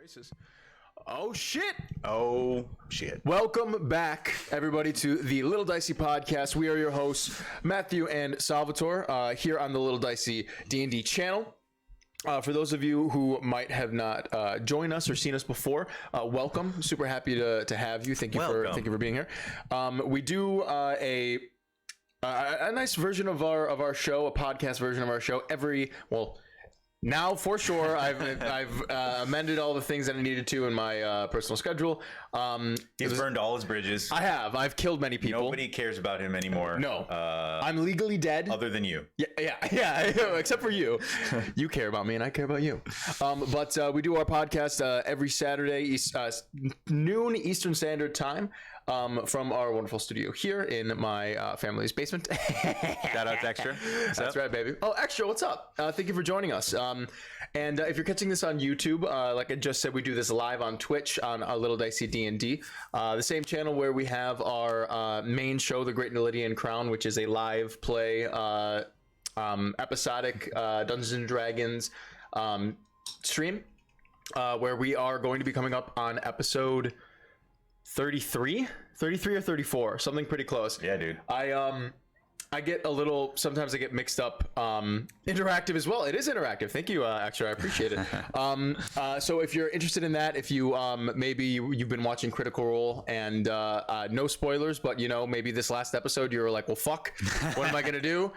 Gracious. Oh shit! Oh shit. Welcome back, everybody, to the Little Dicey podcast. We are your hosts, Matthew and Salvatore, here on the Little Dicey D&D channel. For those of you who might have not joined us or seen us before, welcome. Super happy to have you. Thank you for being here. We do a nice version of our show, a podcast version of our show now for sure. I've amended all the things that I needed to in my personal schedule. He's burned all his bridges. I have. I've killed many people. Nobody cares about him anymore. No. I'm legally dead. Other than you. Yeah. Except for you. You care about me and I care about you. But we do our podcast every Saturday, noon Eastern Standard Time, from our wonderful studio here in my family's basement. Shout out to Extra. That's right, baby. Oh, Extra, what's up? Thank you for joining us. And if you're catching this on YouTube, like I just said, we do this live on Twitch on a Little Dicey D&D, the same channel where we have our main show, The Great Nilidian Crown, which is a live play, episodic Dungeons and Dragons stream, where we are going to be coming up on episode 33 or 34, something pretty close. Yeah, dude. I get a little, sometimes I get mixed up. Interactive as well. It is interactive. Thank you, Extra. I appreciate it. So if you're interested in that, if you maybe you've been watching Critical Role and no spoilers, but maybe this last episode you were like, well, fuck, what am I gonna do?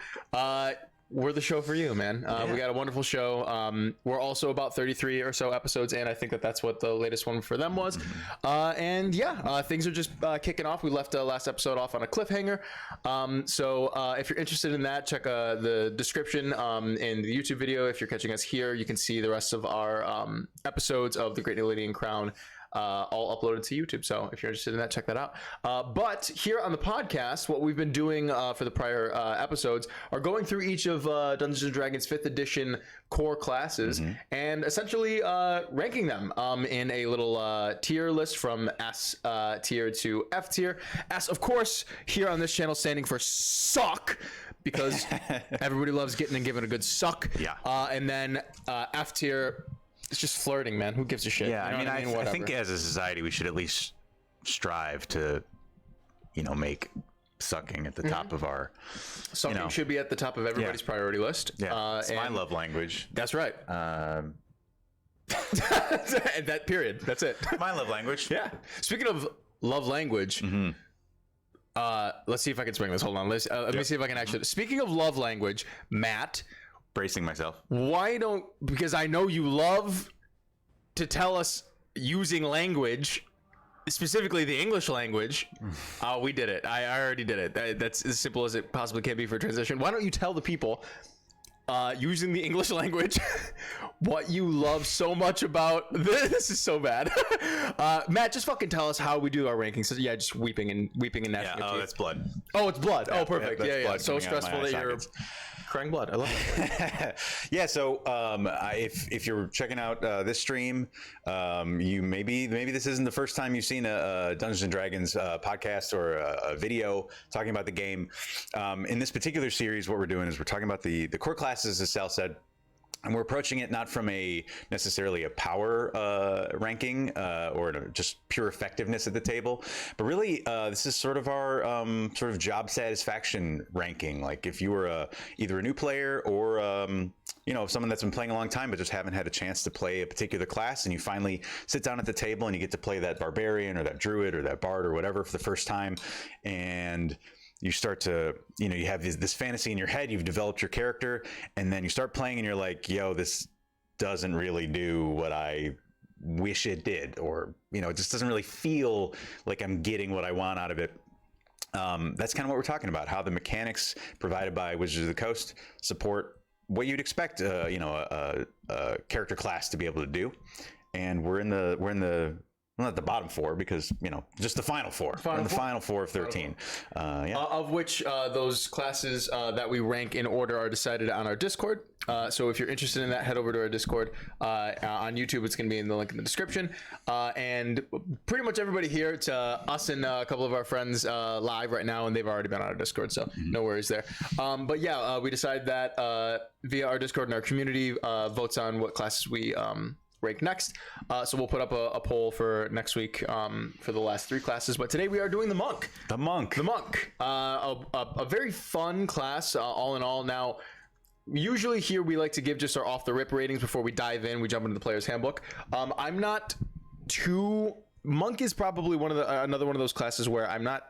We're the show for you, man. We got a wonderful show. We're also about 33 or so episodes in. I think that's what the latest one for them was. And yeah, things are just kicking off. We left the last episode off on a cliffhanger. So if you're interested in that, check the description in the YouTube video. If you're catching us here, you can see the rest of our episodes of The Great Nilidian Crown all uploaded to YouTube. So if you're interested in that, check that out. But here on the podcast, what we've been doing for the prior episodes are going through each of Dungeons and Dragons 5th edition core classes and essentially ranking them in a little tier list from S tier to F tier. S, of course, here on this channel standing for suck, because everybody loves getting and giving a good suck. Yeah. And then F tier, it's just flirting, man. Who gives a shit? Yeah, I think as a society we should at least strive to, make sucking at the top of our. Sucking should be at the top of everybody's priority list. Yeah, it's my love language. That's right. That period. That's it. My love language. Yeah. Speaking of love language, let's see if I can swing this. Hold on. Let me see if I can actually. Speaking of love language, Matt. Bracing myself. Because I know you love to tell us using language, specifically the English language. We did it. I already did it. That's as simple as it possibly can be for a transition. Why don't you tell the people using the English language what you love so much about this? Is so bad. Matt, just fucking tell us how we do our rankings. So yeah, just weeping and gnashing of teeth. That's blood. Oh, it's blood. Oh, perfect. Yeah. So stressful that you're crying blood. I love it. Yeah. So if you're checking out this stream, you maybe this isn't the first time you've seen a Dungeons and Dragons podcast or a video talking about the game. In this particular series, what we're doing is we're talking about the core classes, as Sal said. And we're approaching it not from necessarily a power ranking or just pure effectiveness at the table, but really this is sort of our sort of job satisfaction ranking. Like if you were either a new player or someone that's been playing a long time but just haven't had a chance to play a particular class, and you finally sit down at the table and you get to play that barbarian or that druid or that bard or whatever for the first time, and you start to, you have this fantasy in your head, you've developed your character, and then you start playing and you're like, yo, this doesn't really do what I wish it did, or, it just doesn't really feel like I'm getting what I want out of it. That's kind of what we're talking about, how the mechanics provided by Wizards of the Coast support what you'd expect, a character class to be able to do. And we're in the not the bottom four, because just the final four. The final four of 13. Of which those classes that we rank in order are decided on our Discord. So if you're interested in that, head over to our Discord on YouTube. It's going to be in the link in the description. And pretty much everybody here, it's us and a couple of our friends live right now, and they've already been on our Discord, so no worries there. But yeah, we decided that via our Discord, and our community votes on what classes we rank next. So we'll put up a poll for next week for the last 3 classes. But today we are doing the monk. The monk. A very fun class, all in all. Now, usually here we like to give just our off the rip ratings before we dive in. We jump into the player's handbook. I'm not too. Monk is probably another one of those classes where I'm not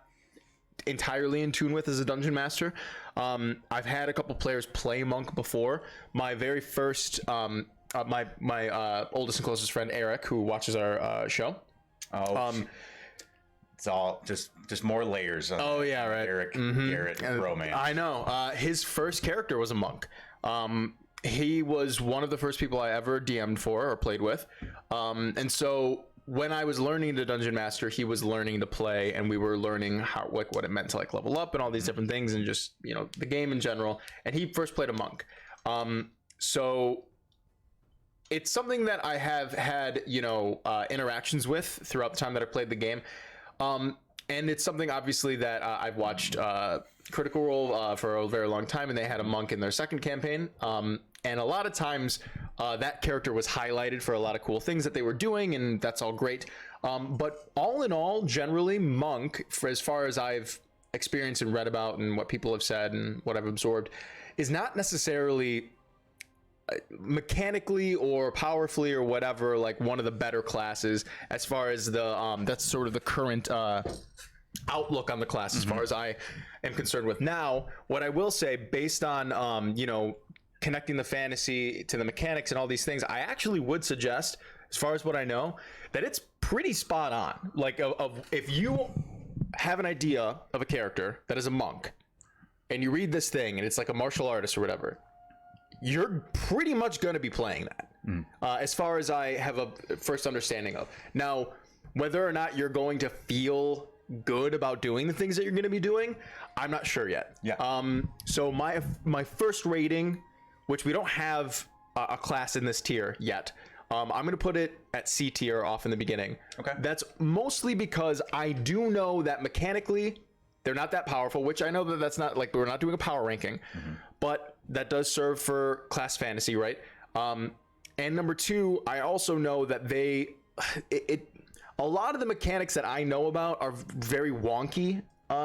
entirely in tune with as a dungeon master. I've had a couple players play monk before. My very first my oldest and closest friend Eric, who watches our show. It's all just more layers of yeah, right. Eric Garrett romance. I know. His first character was a monk. He was one of the first people I ever DM'd for or played with. And so when I was learning to dungeon master, he was learning to play, and we were learning what it meant to like level up and all these different things, and just the game in general. And he first played a monk. So it's something that I have had interactions with throughout the time that I played the game. And it's something obviously that I've watched Critical Role for a very long time, and they had a monk in their second campaign. And a lot of times that character was highlighted for a lot of cool things that they were doing, and that's all great. But all in all, generally, monk, for as far as I've experienced and read about and what people have said and what I've absorbed, is not necessarily mechanically or powerfully or whatever like one of the better classes as far as the that's sort of the current outlook on the class as far as I am concerned with. Now, what I will say, based on connecting the fantasy to the mechanics and all these things, I actually would suggest, as far as what I know, that it's pretty spot on. Like if you have an idea of a character that is a monk and you read this thing and it's like a martial artist or whatever, you're pretty much going to be playing that, as far as I have a first understanding of. Now, whether or not you're going to feel good about doing the things that you're going to be doing, I'm not sure yet. So my first rating, which we don't have a class in this tier yet, I'm going to put it at C tier off in the beginning. Okay. That's mostly because I do know that mechanically they're not that powerful, which I know that that's not like, we're not doing a power ranking, but that does serve for class fantasy, right? And number 2, I also know that a lot of the mechanics that I know about are very wonky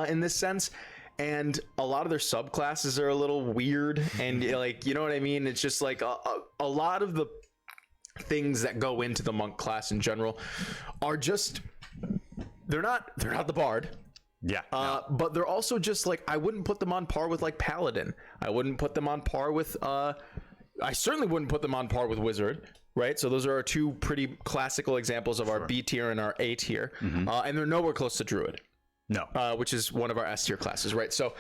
in this sense, and a lot of their subclasses are a little weird, and like, you know what I mean? It's just like a lot of the things that go into the monk class in general are just, they're not the bard. But they're also just like, I wouldn't put them on par with like paladin. I wouldn't put them on par with I certainly wouldn't put them on par with wizard, right? So those are our 2 pretty classical examples of our B tier and our A tier. And they're nowhere close to druid. No. Which is one of our S tier classes, right? So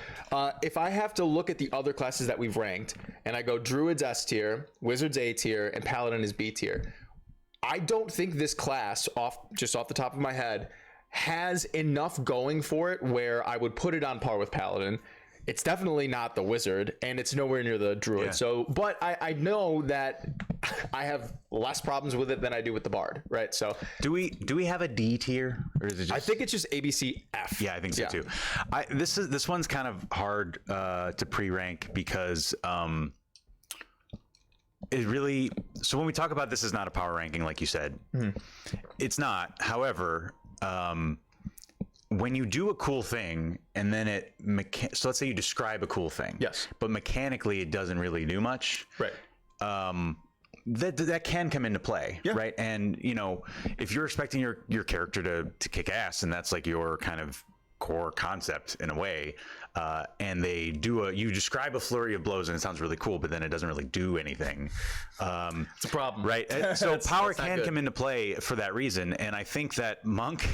if I have to look at the other classes that we've ranked, and I go druid's S tier, wizard's A tier, and paladin is B tier, I don't think this class, off the top of my head, has enough going for it where I would put it on par with paladin. It's definitely not the wizard, and it's nowhere near the druid. So, but I know that I have less problems with it than I do with the bard, right? So do we have a D tier, or is it just... I think it's just A, B, C, F. Yeah, I think so too. This one's kind of hard to pre-rank because it really, so when we talk about this is not a power ranking, like you said, it's not. However, when you do a cool thing and then so let's say you describe a cool thing, but mechanically it doesn't really do much, right? That can come into play, right? And if you're expecting your character to kick ass, and that's like your kind of core concept in a way, and you describe a flurry of blows and it sounds really cool, but then it doesn't really do anything. It's a problem, right? So power can come into play for that reason, and I think that monk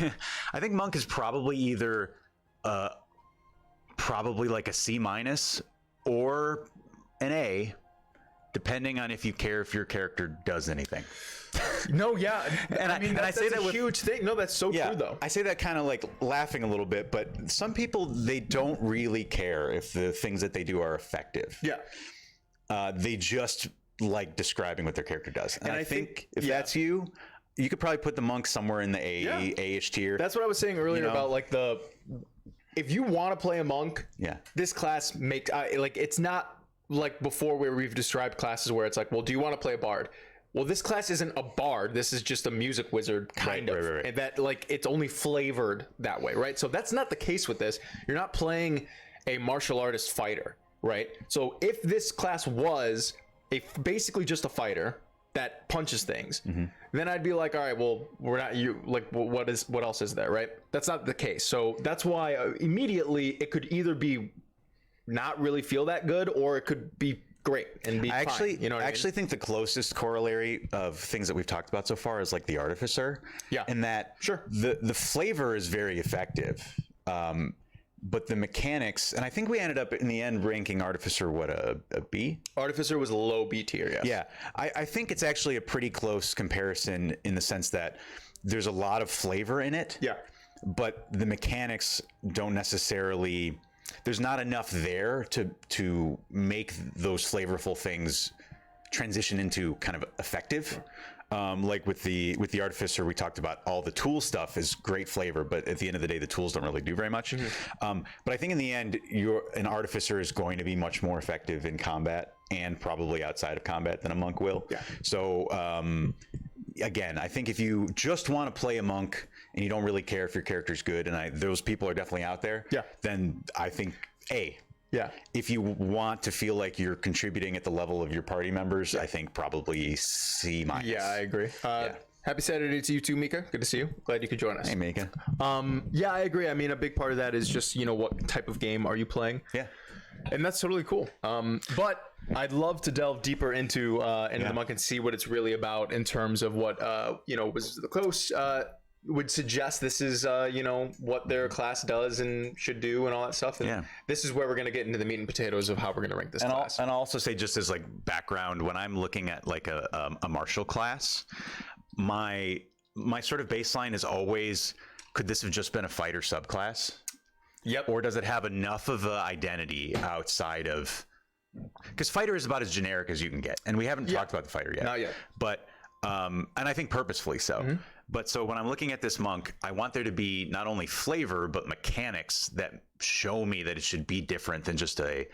is probably either probably like a C- or an A, depending on if you care if your character does anything. No, yeah, and I say that with huge thing. No, that's so true though. I say that kind of like laughing a little bit, but some people, they don't really care if the things that they do are effective. They just like describing what their character does, and I think if that's you could probably put the monk somewhere in the A-ish tier. That's what I was saying earlier about like if you want to play a monk, this class makes like, it's not like before where we've described classes where it's like, well, do you want to play a bard? well, this class isn't a bard. This is just a music wizard, kind of. Right. And that, like, it's only flavored that way, right? So that's not the case with this. You're not playing a martial artist fighter, right? So if this class was basically just a fighter that punches things, then I'd be like, all right, well, we're not you. Like, what else is there, right? That's not the case. So that's why immediately it could either be not really feel that good, or it could be great and be I fine, you know what I mean? think the closest corollary of things that we've talked about so far is like the artificer. Yeah. And that Sure. the flavor is very effective. But the mechanics, and I think we ended up in the end ranking artificer a B. Artificer was a low B tier, yes. Yeah, I think it's actually a pretty close comparison in the sense that there's a lot of flavor in it. Yeah. But the mechanics don't necessarily. There's not enough there to make those flavorful things transition into kind of effective. Like with the artificer, we talked about all the tool stuff is great flavor, but at the end of the day, the tools don't really do very much. But I think in the end, an artificer is going to be much more effective in combat and probably outside of combat than a monk will. Yeah. So again, I think if you just want to play a monk and you don't really care if your character's good, and those people are definitely out there, Yeah. then I think A. Yeah. If you want to feel like you're contributing at the level of your party members, I think probably C-. Yeah, I agree. Happy Saturday to you too, Mika. Good to see you. Glad you could join us. Hey, Mika. Yeah, I agree. I mean, a big part of that is just, what type of game are you playing? Yeah. And that's totally cool. But I'd love to delve deeper into the monk and see what it's really about in terms of what Wizards of the Coast would suggest this is what their class does and should do and all that stuff. And this is where we're going to get into the meat and potatoes of how we're going to rank this class. And I'll also say, just as like background, when I'm looking at like a martial class, my sort of baseline is always, could this have just been a fighter subclass? Yep. Or does it have enough of an identity outside of, because fighter is about as generic as you can get, and we haven't talked about the fighter yet. Not yet. But and I think purposefully so. But so when I'm looking at this monk, I want there to be not only flavor but mechanics that show me that it should be different than just a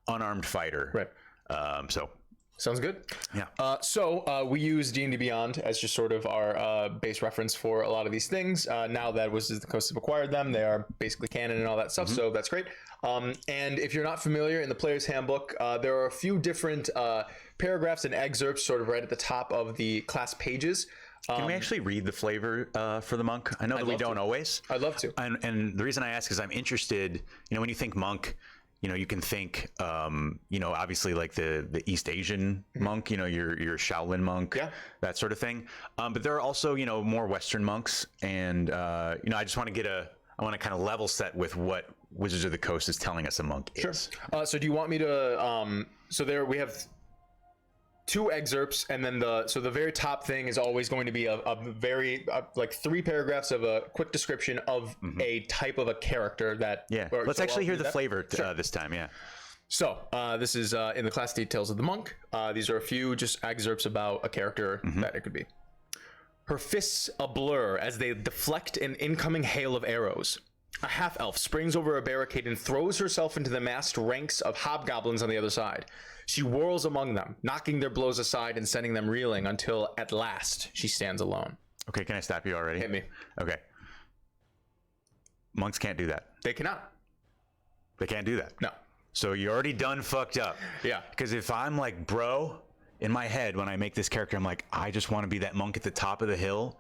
unarmed fighter. Right. So sounds good. Yeah. So we use D&D Beyond as just sort of our base reference for a lot of these things. Now that Wizards of the Coast have acquired them, they are basically canon and all that stuff. So that's great. And if you're not familiar, in the Player's Handbook, there are a few different paragraphs and excerpts sort of right at the top of the class pages. Can we actually read the flavor for the monk? I know that we don't always. I'd love to. And the reason I ask is I'm interested, when you think monk, you can think, obviously like the East Asian monk, your Shaolin monk, that sort of thing. But there are also, more Western monks. And, I just want to I want to kind of level set with what Wizards of the Coast is telling us a monk is. So do you want me to, so there we have two excerpts, and then the very top thing is always going to be a very like 3 paragraphs of a quick description of a type of a character that. Yeah. Let's actually hear the flavor this time. Yeah. So this is in the class details of the monk. These are a few just excerpts about a character that it could be. Her fists a blur as they deflect an incoming hail of arrows. A half-elf springs over a barricade and throws herself into the massed ranks of hobgoblins on the other side. She whirls among them, knocking their blows aside and sending them reeling until, at last, she stands alone. Okay, can I stop you already? Hit me. Okay. Monks can't do that. They cannot. They can't do that. No. So you already done fucked up. Yeah. Because if I'm like, bro, in my head, when I make this character, I'm like, I just want to be that monk at the top of the hill.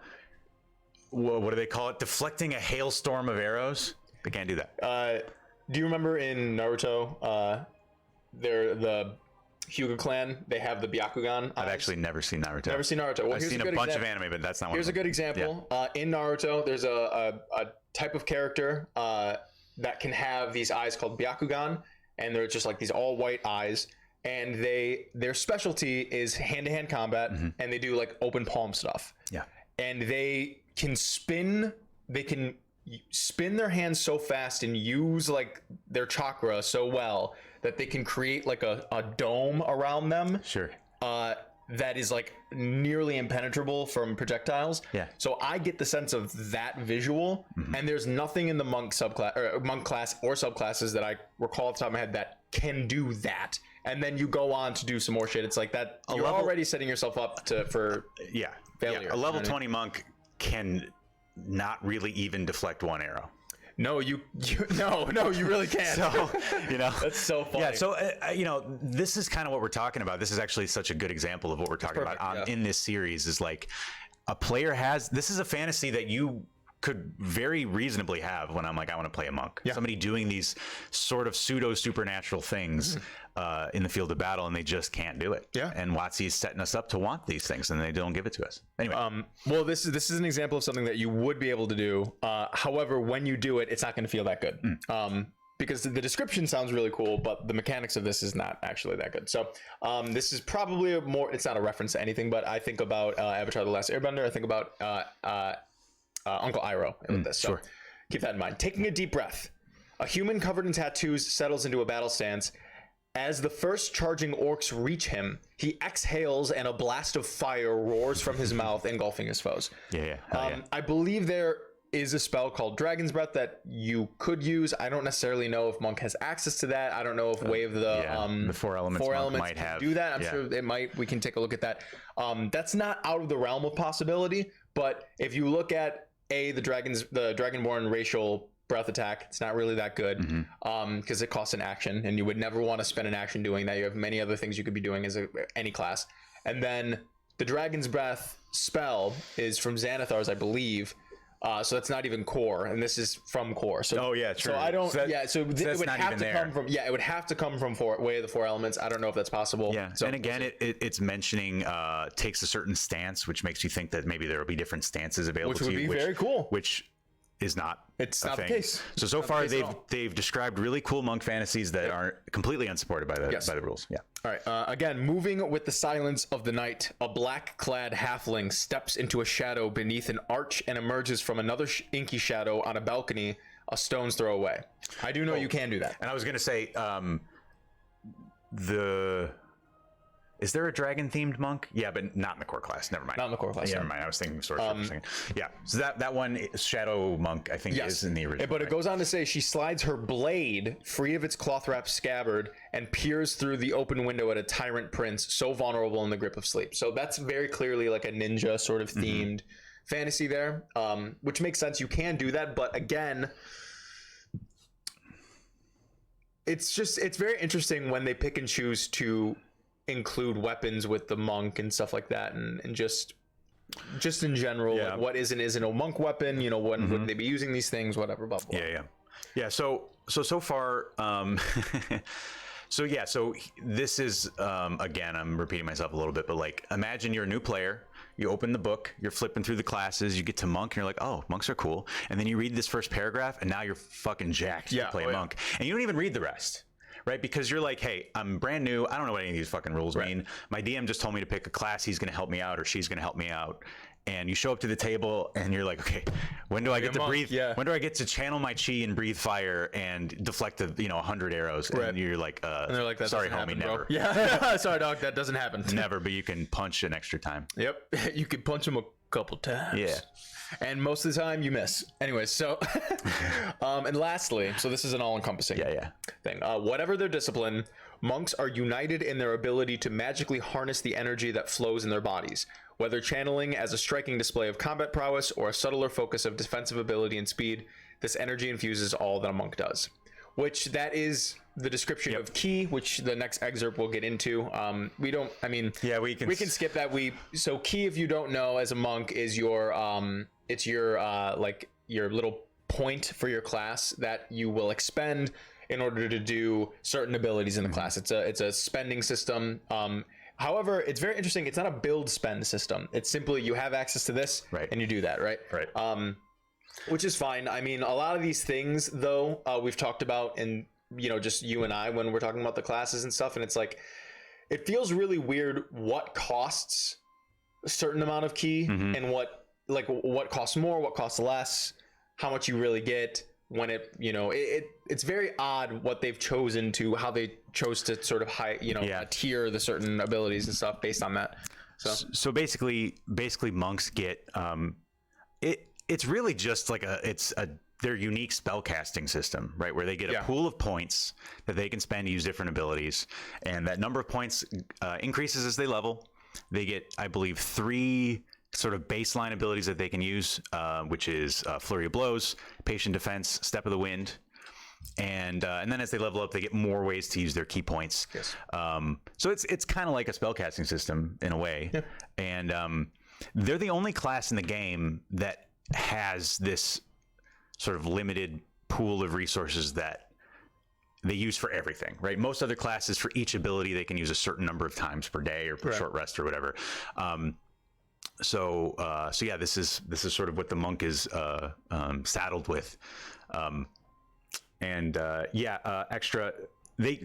What do they call it? Deflecting a hailstorm of arrows? They can't do that. Do you remember in Naruto, the Hyuga clan, they have the Byakugan? I've actually never seen Naruto. Never seen Naruto. Well, I've seen a bunch of anime, but that's not one. Here's a good example. Yeah. In Naruto, there's a type of character that can have these eyes called Byakugan, and they're just like these all white eyes. And their specialty is hand-to-hand combat, and they do like open palm stuff. Yeah. And they can spin their hands so fast and use like their chakra so well that they can create like a dome around them. Sure. That is like nearly impenetrable from projectiles. Yeah. So I get the sense of that visual, and there's nothing in the monk subclass or monk class or subclasses that I recall off the top of my head that can do that and then you go on to do some more shit. It's like that. You're already setting yourself up for failure. A level 20 monk can not really even deflect one arrow. No, you really can't. So, that's so funny. Yeah. So, this is kind of what we're talking about. This is actually such a good example of what we're talking about in this series is like a player this is a fantasy that you could very reasonably have when I'm like, I want to play a monk. Yeah. Somebody doing these sort of pseudo supernatural things in the field of battle, and they just can't do it. Yeah. And WotC's setting us up to want these things, and they don't give it to us. Anyway. Well, this is an example of something that you would be able to do. However, when you do it, it's not going to feel that good. Because the description sounds really cool, but the mechanics of this is not actually that good. So this is probably it's not a reference to anything, but I think about Avatar: The Last Airbender. I think about Uncle Iroh with this. So keep that in mind. Taking a deep breath. A human covered in tattoos settles into a battle stance. As the first charging orcs reach him, he exhales and a blast of fire roars from his mouth, engulfing his foes. I believe there is a spell called Dragon's Breath that you could use. I don't necessarily know if Monk has access to that. I don't know if Wave the Four Elements might have do that. I'm sure it might. We can take a look at that. That's not out of the realm of possibility. But if you look at the Dragonborn racial breath attack, it's not really that good because it costs an action, and you would never want to spend an action doing that. You have many other things you could be doing as any class. And then the Dragon's Breath spell is from Xanathar's, I believe. So that's not even core, and this is from core. So true. So I don't. So it would have to come from. Yeah, it would have to come from Way of the Four Elements. I don't know if that's possible. Yeah. So, and again, it's mentioning takes a certain stance, which makes you think that maybe there will be different stances available which to you, would be very cool. Which is not. It's not thing. The case. So far they've described really cool monk fantasies that aren't completely unsupported by the rules. Yeah. All right. Again, moving with the silence of the night, a black-clad halfling steps into a shadow beneath an arch and emerges from another inky shadow on a balcony a stone's throw away. I do know you can do that. And I was going to say, is there a dragon themed monk? Yeah, but not in the core class. Never mind. Not in the core class. Never mind. I was thinking sorcerer for a second. Yeah. So that one shadow monk, I think, is in the original. But it goes on to say she slides her blade free of its cloth wrapped scabbard and peers through the open window at a tyrant prince so vulnerable in the grip of sleep. So that's very clearly like a ninja sort of themed fantasy there, which makes sense. You can do that, but again, it's very interesting when they pick and choose to include weapons with the monk and stuff like that, and just in general, like what is and isn't a monk weapon, when would they be using these things, whatever, blah, blah, blah. Yeah. So far, so this is, again, I'm repeating myself a little bit, but like, imagine you're a new player, you open the book, you're flipping through the classes, you get to monk, and you're like, oh, monks are cool. And then you read this first paragraph, and now you're fucking jacked to play a monk. And you don't even read the rest. Right? Because you're like, hey, I'm brand new. I don't know what any of these fucking rules mean. My DM just told me to pick a class. He's going to help me out, or she's going to help me out. And you show up to the table and you're like, okay, when do I get to breathe? Yeah. When do I get to channel my chi and breathe fire and deflect 100 arrows? And you're like, and they're like, sorry, homie, happen, never. Yeah. Sorry, dog. That doesn't happen. Never, but you can punch an extra time. Yep. You can punch him a couple times. Yeah. And most of the time you miss. Anyways, so and lastly, so this is an all-encompassing thing. Whatever their discipline, monks are united in their ability to magically harness the energy that flows in their bodies, whether channeling as a striking display of combat prowess or a subtler focus of defensive ability and speed. This energy infuses all that a monk does, which that is the description of ki, which the next excerpt we'll get into. We can skip that. So ki, if you don't know, as a monk, is your it's your like your little point for your class that you will expend in order to do certain abilities in the class. It's a spending system. However, it's very interesting. It's not a build spend system. It's simply you have access to this and you do that, right? Right. Which is fine. I mean, a lot of these things, though, we've talked about in, just you and I when we're talking about the classes and stuff. And it's like, it feels really weird what costs a certain amount of ki and what costs more, what costs less, how much you really get when it's very odd what they've chosen to, how they chose to sort of tier the certain abilities and stuff based on that. So basically monks get, it's really just like it's a their unique spell casting system, right? Where they get a pool of points that they can spend to use different abilities. And that number of points increases as they level. They get, I believe, 3 sort of baseline abilities that they can use, which is Flurry of Blows, Patient Defense, Step of the Wind. And then as they level up, they get more ways to use their key points. Yes. So it's kind of like a spellcasting system in a way. Yeah. And they're the only class in the game that has this sort of limited pool of resources that they use for everything, right? Most other classes, for each ability, they can use a certain number of times per day or per short rest or whatever. So yeah, this is sort of what the monk is saddled with. Extra. They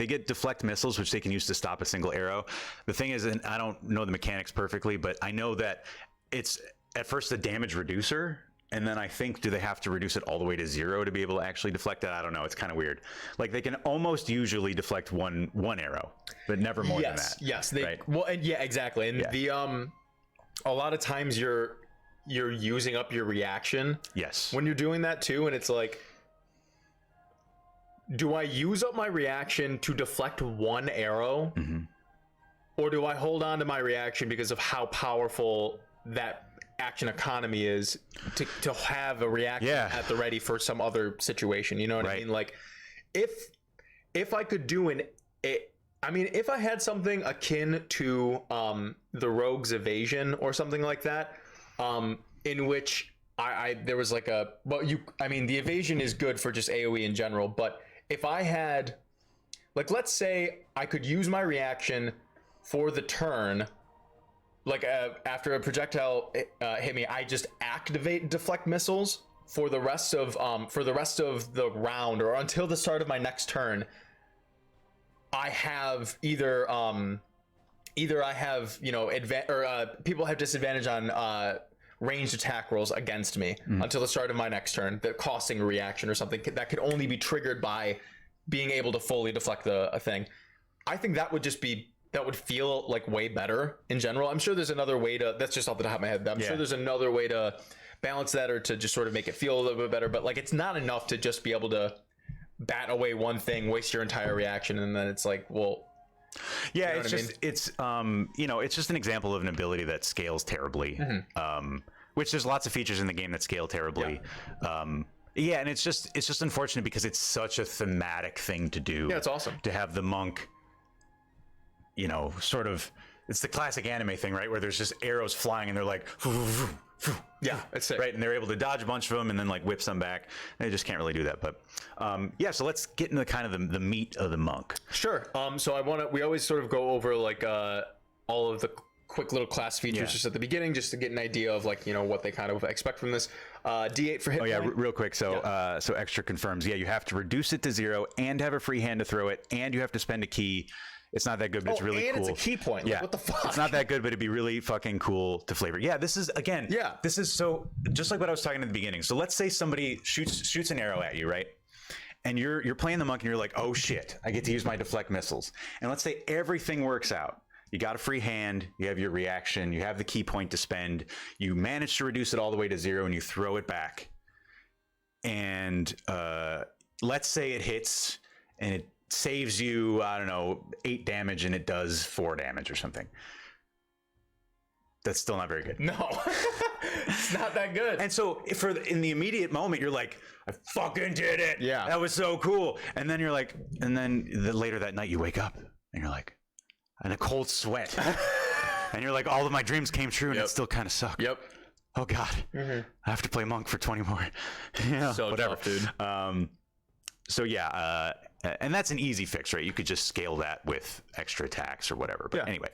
get deflect missiles, which they can use to stop a single arrow. The thing is, and I don't know the mechanics perfectly, but I know that it's at first a damage reducer, and then I think, do they have to reduce it all the way to 0 to be able to actually deflect it? I don't know. It's kind of weird. Like, they can almost usually deflect one arrow, but never more than that. Yes. Right? Well, and yeah, exactly. And a lot of times you're using up your reaction. Yes. When you're doing that too, and it's like, do I use up my reaction to deflect one arrow? Mm-hmm. Or do I hold on to my reaction because of how powerful that action economy is to have a reaction at the ready for some other situation? You know what I mean? Like, if I could do if I had something akin to the rogue's evasion or something like that, in which there was like the evasion is good for just AoE in general, but if I had, like, let's say I could use my reaction for the turn, like after a projectile hit me, I just activate deflect missiles for the rest of the round, or until the start of my next turn. I have either I have, people have disadvantage on ranged attack rolls against me until the start of my next turn, that costing a reaction or something that could only be triggered by being able to fully deflect a thing. I think that would feel like way better in general. I'm sure there's another way to, that's just off the top of my head, I'm sure there's another way to balance that, or to just sort of make it feel a little bit better, but like, it's not enough to just be able to bat away one thing, waste your entire reaction, and then it's like, well, yeah, it's just it's just an example of an ability that scales terribly. Which there's lots of features in the game that scale terribly. And it's just unfortunate because it's such a thematic thing to do. Yeah, it's awesome to have the monk, sort of, it's the classic anime thing, right? Where there's just arrows flying and they're like, yeah, that's it. Right, and they're able to dodge a bunch of them and then like whip some back. They just can't really do that. But so let's get into kind of the meat of the monk. Sure. So we always sort of go over like all of the quick little class features just at the beginning, just to get an idea of like, what they kind of expect from this. D8 for hit point. Real quick. So so Extra confirms, you have to reduce it to 0 and have a free hand to throw it, and you have to spend a key. It's not that good, but it's really cool. And it's a key point. Like, what the fuck? It's not that good, but it'd be really fucking cool to flavor. Yeah, this is, again, this is so, just like what I was talking at the beginning. So let's say somebody shoots an arrow at you, right? And you're playing the monk and you're like, oh shit, I get to use my deflect missiles. And let's say everything works out. You got a free hand, you have your reaction, you have the key point to spend, you manage to reduce it all the way to 0, and you throw it back. And let's say it hits and it saves you, I don't know, 8 damage, and it does 4 damage or something. That's still not very good. No, it's not that good. And so in the immediate moment, you're like, I fucking did it. Yeah. That was so cool. And then you're like, later that night you wake up and you're like, in a cold sweat. And you're like, all of my dreams came true, and it still kind of sucked. Yep. Oh God. I have to play monk for 20 more. So whatever. Tough, dude. And that's an easy fix, right? You could just scale that with extra attacks or whatever. But anyway,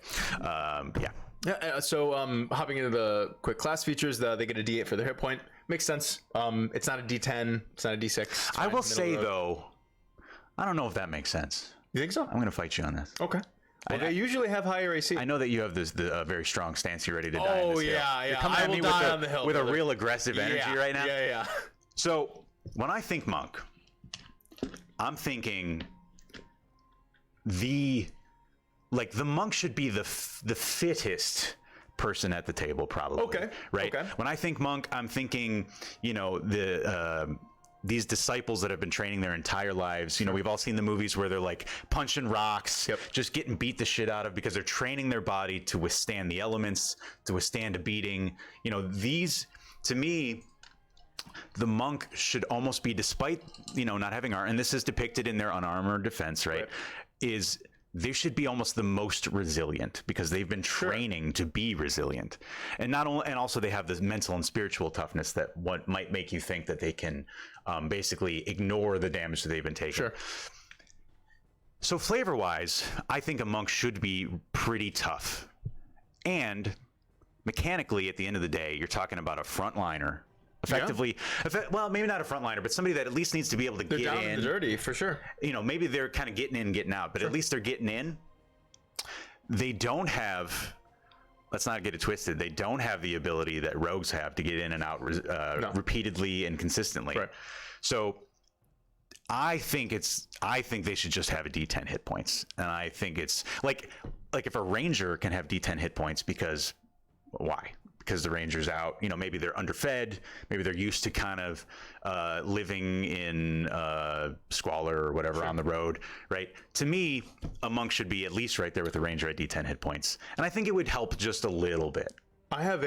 So hopping into the quick class features, they get a D8 for their hit point. Makes sense. It's not a D10. It's not a D6. I will say, though, I don't know if that makes sense. You think so? I'm going to fight you on this. Okay. Well, they usually have higher AC. I know that you have the very strong stance. You're ready to die. Oh, yeah. You're coming at me with a real aggressive energy right now. Yeah. So when I think monk, I'm thinking the monk should be the fittest person at the table, probably. Okay. Right. Okay. When I think monk, I'm thinking, these disciples that have been training their entire lives. You know, we've all seen the movies where they're like punching rocks, just getting beat the shit out of because they're training their body to withstand the elements, to withstand a beating. You know, these, to me, the monk should almost be, despite, you know, not having armor, and this is depicted in their unarmored defense, right? Is they should be almost the most resilient because they've been training to be resilient, and not only, and also they have this mental and spiritual toughness that what might make you think that they can basically ignore the damage that they've been taking. So flavor wise, I think a monk should be pretty tough, and mechanically at the end of the day, you're talking about a frontliner. Effectively, well, maybe not a frontliner, but somebody that at least needs to be able to get down in. in the dirty, for sure. You know, maybe they're kind of getting in, getting out, but at least they're getting in. They don't have, let's not get it twisted, they don't have the ability that rogues have to get in and out repeatedly and consistently. So I think they should just have a D10 hit points. And I think it's like if a ranger can have D10 hit points, because why? Because the ranger's out, you know, maybe they're underfed, maybe they're used to kind of living in squalor or whatever on the road, right? To me, a monk should be at least right there with the ranger at D10 hit points, and I think it would help just a little bit. I have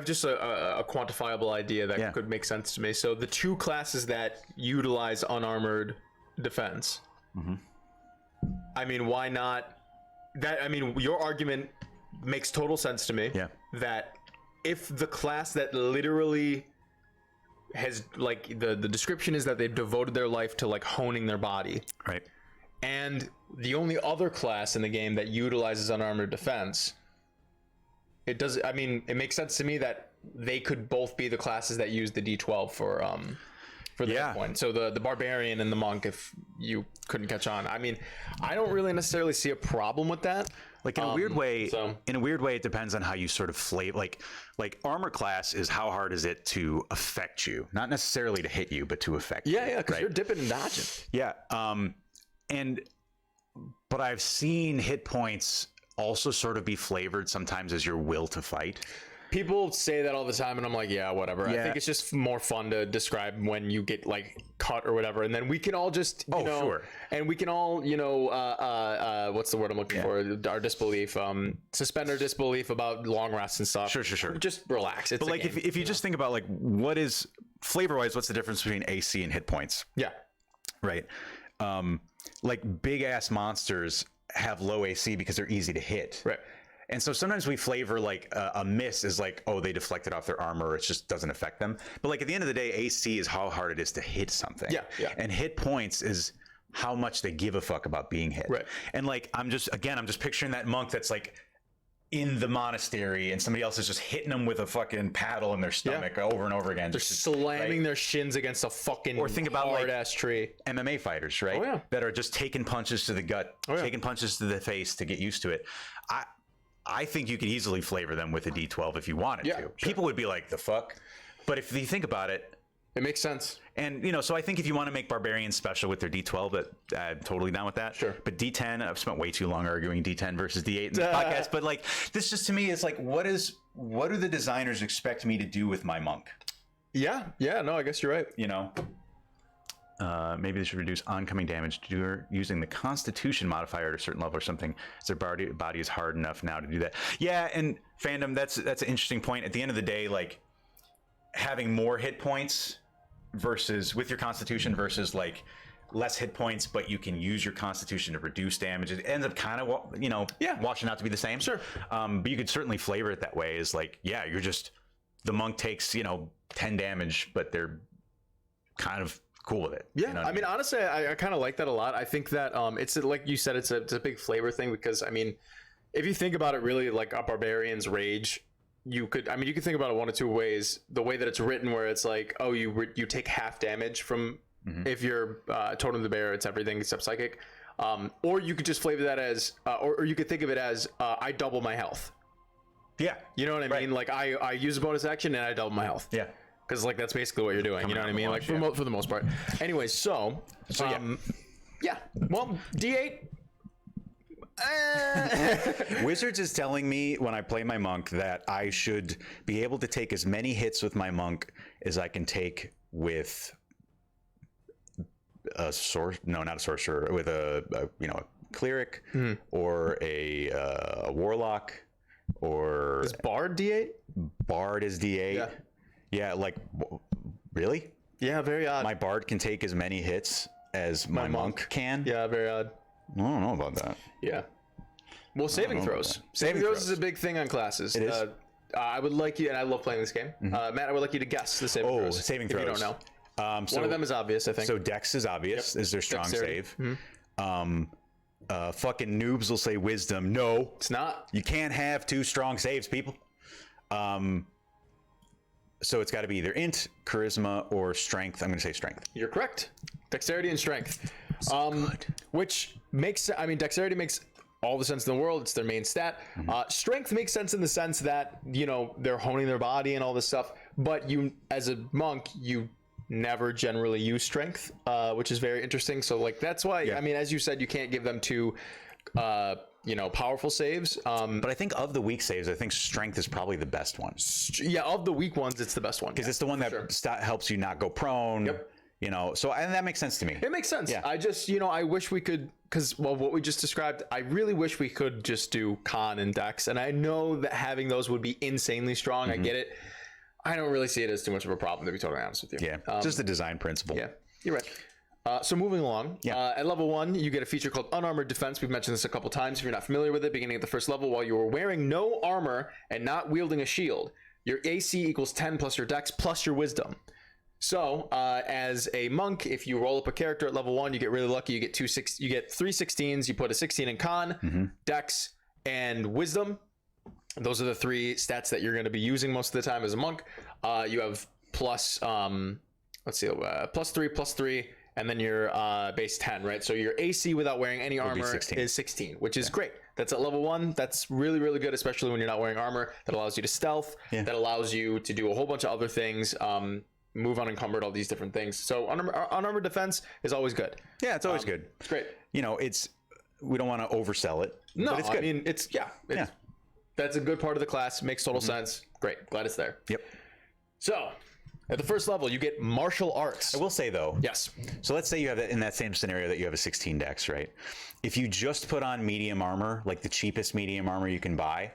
just a quantifiable idea that could make sense to me. So the two classes that utilize unarmored defense. I mean, why not? That, I mean, your argument makes total sense to me. That if the class that literally has, like, the description is that they've devoted their life to like honing their body, right? And the only other class in the game that utilizes unarmored defense, it does. I mean, it makes sense to me that they could both be the classes that use the D12 for the hit point. So the barbarian and the monk, if you couldn't catch on. I mean, I don't really necessarily see a problem with that. Like in a weird way, it depends on how you sort of flavor. Like armor class is how hard is it to affect you, not necessarily to hit you, but to affect you. Yeah, because you're dipping and dodging. Yeah, but I've seen hit points also sort of be flavored sometimes as your will to fight. People say that all the time, and I'm like, yeah, whatever. I think it's just more fun to describe when you get like cut or whatever, and then we can all just, you know, and we can all, you know, what's the word I'm looking for? Our disbelief, suspend our disbelief about long rests and stuff. Sure. Just relax. It's but like, game, if you just think about like, what is flavor-wise, what's the difference between AC and hit points? Yeah, right. Like big ass monsters have low AC because they're easy to hit. Right. And so sometimes we flavor like a miss is like, oh, they deflected off their armor. It just doesn't affect them. But like at the end of the day, AC is how hard it is to hit something. Yeah. And hit points is how much they give a fuck about being hit. Right. And like, I'm just picturing that monk that's like in the monastery and somebody else is just hitting them with a fucking paddle in their stomach over and over again. They're slamming their shins against a fucking hard ass tree. MMA fighters, right? That are just taking punches to the gut, taking punches to the face to get used to it. I think you could easily flavor them with a D12 if you wanted to. Sure. People would be like, the fuck? But if you think about it, it makes sense. And, you know, so I think if you want to make barbarians special with their D12, I'm totally down with that. Sure. But D10, I've spent way too long arguing D10 versus D8 in the podcast. But like, this just to me is like, what do the designers expect me to do with my monk? Yeah, no, I guess you're right. You know? Maybe they should reduce oncoming damage using the Constitution modifier at a certain level or something. As their body is hard enough now to do that. Yeah, and fandom, that's an interesting point. At the end of the day, like having more hit points versus with your Constitution versus like less hit points, but you can use your Constitution to reduce damage. It ends up kind of, you know, washing out to be the same. Sure. But you could certainly flavor it that way. Is like, yeah, you're just the monk takes, you know, 10 damage, but they're kind of cool with it. Yeah, you know I mean, honestly, I kind of like that a lot. I think that it's like you said, it's a big flavor thing because I mean, if you think about it, really, like a barbarian's rage, you could think about it one of two ways. The way that it's written, where it's like, oh, you take half damage from if you're Totem of the Bear, it's everything except psychic, or you could just flavor that as, or you could think of it as I double my health. Yeah, you know what I mean? Like I use a bonus action and I double my health. Yeah. Because like that's basically what you're doing, you know what I mean? Like for the most part. Anyways, so yeah. Well, D8. Wizards is telling me when I play my monk that I should be able to take as many hits with my monk as I can take with a not a sorcerer, with a cleric or a warlock, or Is Bard D8? Bard is D8. Yeah, like really? Yeah, very odd. My Bard can take as many hits as my monk can. Yeah, very odd. I don't know about that. Yeah. Well, saving throws. Saving throws is a big thing on classes. It is. I would like you, and I love playing this game. Matt, I would like you to guess the saving throws. Saving throws. If you don't know. So, one of them is obvious, I think. So Dex is obvious. Is their strong Dexterity. save? Fucking noobs will say wisdom. No, It's not. you can't have 2 strong saves, people. So it's got to be either int, charisma, or strength. I'm going to say strength. You're correct. Dexterity and strength. Which makes, I mean, dexterity makes all the sense in the world. It's their main stat. Strength makes sense in the sense that, they're honing their body and all this stuff. But you, as a monk, you never generally use strength, which is very interesting. So, like, that's why, I mean, as you said, you can't give them 2, powerful saves. But I think of the weak saves, I think strength is probably the best one. Yeah, of the weak ones, it's the best one. Because it's the one that helps you not go prone. Yep. So and that makes sense to me. It makes sense. Yeah. I just, I wish we could, because, well, what we just described, I really wish we could just do con and dex. And I know that having those would be insanely strong. I get it. I don't really see it as too much of a problem, to be totally honest with you. Yeah, just the design principle. Yeah, you're right. So moving along, at level 1, you get a feature called Unarmored Defense. We've mentioned this a couple times. If you're not familiar with it, beginning at the first level, while you are wearing no armor and not wielding a shield, your AC equals 10 plus your dex plus your wisdom. So, as a monk, if you roll up a character at level 1, you get really lucky. You get 3 16s. You put a 16 in con, dex, and wisdom. Those are the 3 stats that you're going to be using most of the time as a monk. You have plus, plus 3, and then your base 10, right? So your AC without wearing any armor is 16, which is great. That's at level 1. That's really, really good, especially when you're not wearing armor. That allows you to stealth. That allows you to do a whole bunch of other things. Move unencumbered, all these different things. So unarmored defense is always good. Yeah, it's always good. It's great. We don't want to oversell it. No, but it's good. I mean, that's a good part of the class. Makes total sense. Great. Glad it's there. Yep. So at the first level, you get martial arts. I will say though. Yes. So let's say you have in that same scenario that you have a 16 dex, right? If you just put on medium armor, like the cheapest medium armor you can buy,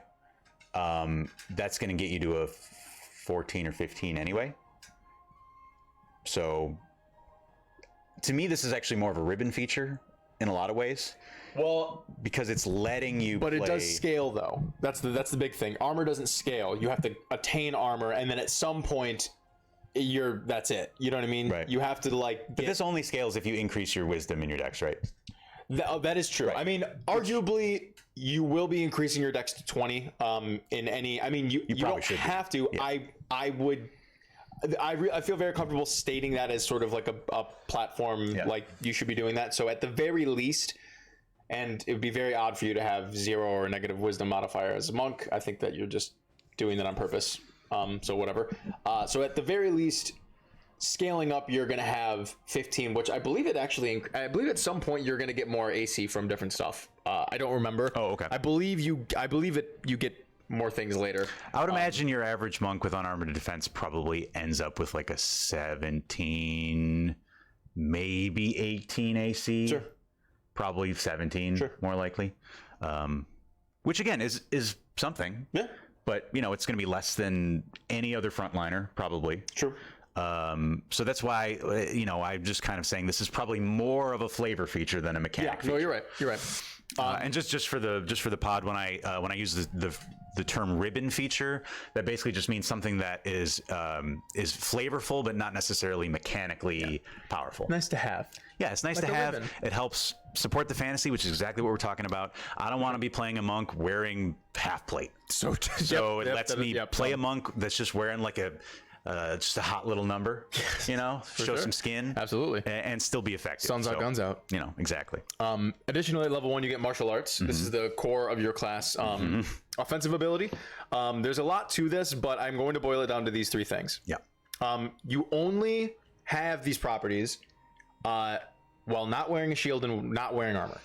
that's going to get you to a 14 or 15 anyway. So to me, this is actually more of a ribbon feature in a lot of ways. Well, because it's letting you but play. It does scale though. That's the big thing. Armor doesn't scale. You have to attain armor, and then at some point that's it. You know what I mean? Right. You have to But this only scales if you increase your wisdom in your dex, right? That is true. Right. I mean, arguably you will be increasing your dex to 20 in any, I mean, you don't have to. Yeah. I feel very comfortable stating that as sort of like a platform, like you should be doing that. So at the very least, and it would be very odd for you to have 0 or a negative wisdom modifier as a monk. I think that you're just doing that on purpose. So whatever. So at the very least, scaling up, you're going to have 15, which I believe at some point you're going to get more AC from different stuff. I don't remember. Oh, okay. I believe you get more things later. I would imagine your average monk with unarmored defense probably ends up with like a 17, maybe 18 AC. Sure. Probably 17, more likely. Which again is something. Yeah. But it's going to be less than any other frontliner, probably. True. So that's why I'm just kind of saying this is probably more of a flavor feature than a mechanic. Yeah. No, you're right. You're right. And just for the pod, when I use the term ribbon feature, that basically just means something that is flavorful but not necessarily mechanically powerful. Nice to have. Yeah, it's nice to have. Ribbon. It helps support the fantasy, which is exactly what we're talking about. I don't want to be playing a monk wearing half plate. So it lets me play a monk that's just wearing like just a hot little number, show some skin. Absolutely. And still be effective. Suns out, guns out. Exactly. Additionally, at level 1, you get martial arts. This is the core of your class. Offensive ability. There's a lot to this, but I'm going to boil it down to these 3 things. Yeah. You only have these properties while not wearing a shield and not wearing armor.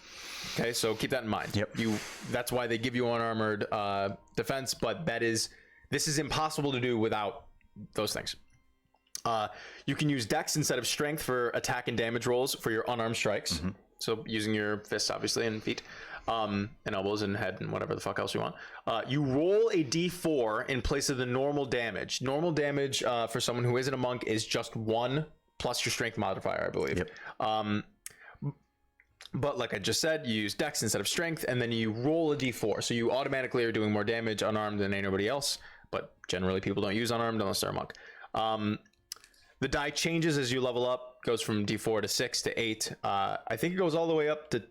Okay, so keep that in mind. Yep. That's why they give you unarmored defense, but this is impossible to do without those things. You can use Dex instead of Strength for attack and damage rolls for your unarmed strikes. So using your fists, obviously, and feet, and elbows and head and whatever the fuck else you want. You roll a d4 in place of the normal damage. Normal damage for someone who isn't a monk is just 1 plus your strength modifier, I believe. Yep. But like I just said, you use Dex instead of Strength, and then you roll a d4. So you automatically are doing more damage unarmed than anybody else. But generally, people don't use unarmed unless they're a monk. The die changes as you level up, goes from d4 to 6 to 8. I think it goes all the way up to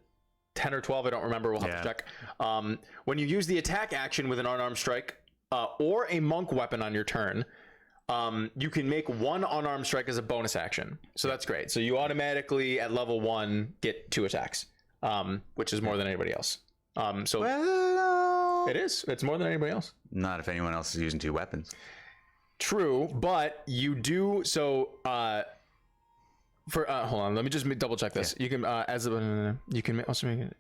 10 or 12. I don't remember. We'll have to check. When you use the attack action with an unarmed strike or a monk weapon on your turn, you can make 1 unarmed strike as a bonus action. So that's great. So you automatically at level 1 get 2 attacks, which is more than anybody else. It is. It's more than anybody else. Not if anyone else is using 2 weapons. True, but you do so. Hold on, let me just double check this. You can you can also make it.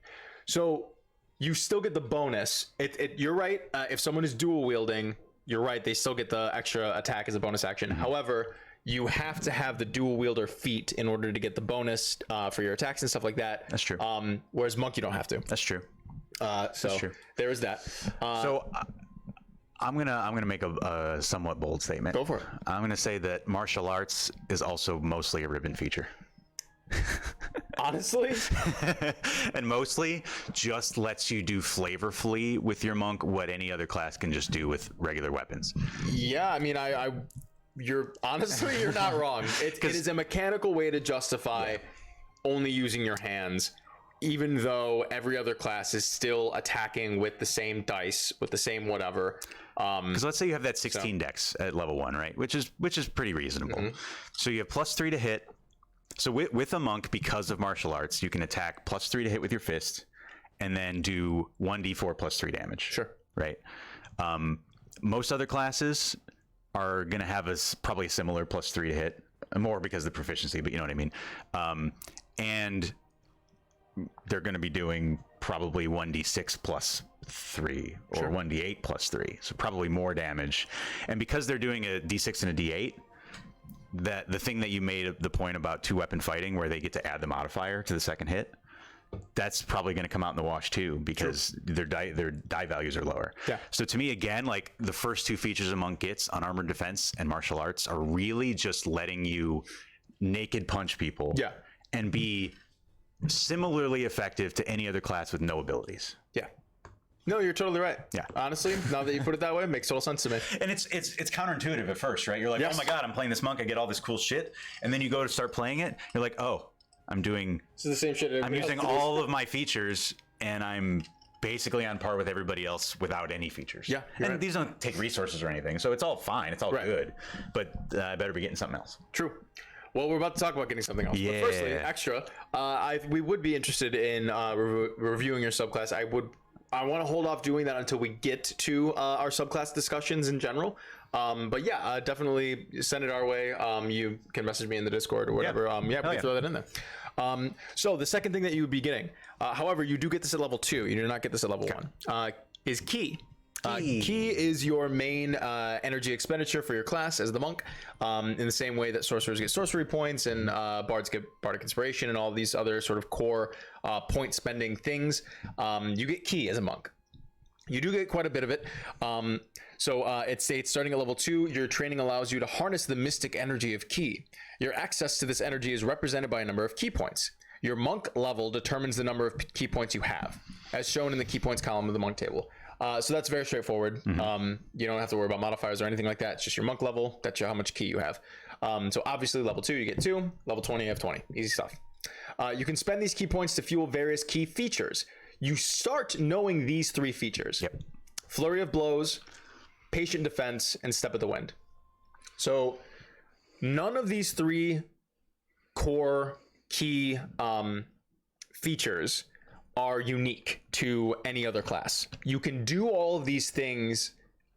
So you still get the bonus. You're right. If someone is dual wielding, you're right. They still get the extra attack as a bonus action. However, you have to have the dual wielder feat in order to get the bonus for your attacks and stuff like that. That's true. Whereas monk, you don't have to. That's true. So true. There is that. I'm gonna make a somewhat bold statement. Go for it. I'm gonna say that martial arts is also mostly a ribbon feature. Honestly, and mostly just lets you do flavorfully with your monk what any other class can just do with regular weapons. Yeah, I mean, you're not wrong. It is a mechanical way to justify only using your hands, even though every other class is still attacking with the same dice, with the same whatever. Because let's say you have that 16 dex at level 1, right? Which is pretty reasonable. So you have +3 to hit. So with a monk, because of martial arts, you can attack +3 to hit with your fist, and then do 1d4 +3 damage. Sure. Right. Most other classes are going to have probably a similar +3 to hit, more because of the proficiency, but you know what I mean. And they're going to be doing probably 1d6 +3 or 1d8 +3, so probably more damage. And because they're doing a d6 and a d8, that the thing that you made the point about 2-weapon fighting, where they get to add the modifier to the second hit, that's probably going to come out in the wash too, because their die values are lower. Yeah. So to me, again, like the first 2 features a monk gets on armored defense and martial arts are really just letting you naked punch people. Yeah. And be similarly effective to any other class with no abilities. Yeah. No, you're totally right. Yeah. Honestly, now that you put it that way, it makes total sense to me. And it's counterintuitive at first, right? You're like, oh my God, I'm playing this monk. I get all this cool shit. And then you go to start playing it. You're like, oh, I'm doing This is the same shit. I'm using all of my features, and I'm basically on par with everybody else without any features. Yeah. And these don't take resources or anything. So it's all fine. It's all good. But I better be getting something else. True. Well, we're about to talk about getting something else. Yeah. But firstly, extra, we would be interested in reviewing your subclass. I want to hold off doing that until we get to our subclass discussions in general. But yeah, definitely send it our way. You can message me in the Discord or whatever. We can throw that in there. So the second thing that you would be getting, however, you do get this at level 2. You do not get this at level 1, is Ki. Ki is your main energy expenditure for your class as the monk, in the same way that sorcerers get sorcery points and bards get bardic inspiration and all these other sort of core point spending things. You get Ki as a monk. You do get quite a bit of it. It states, starting at level 2, your training allows you to harness the mystic energy of Ki. Your access to this energy is represented by a number of Ki points. Your monk level determines the number of Ki points you have, as shown in the Ki points column of the monk table. So that's very straightforward. You don't have to worry about modifiers or anything like that. It's just your monk level. That's how much Ki you have. So obviously level 2, you get 2. Level 20, you have 20. Easy stuff. You can spend these Ki points to fuel various Ki features. You start knowing these 3 features. Yep. Flurry of Blows, Patient Defense, and Step of the Wind. So none of these 3 core Ki features are unique to any other class. You can do all of these things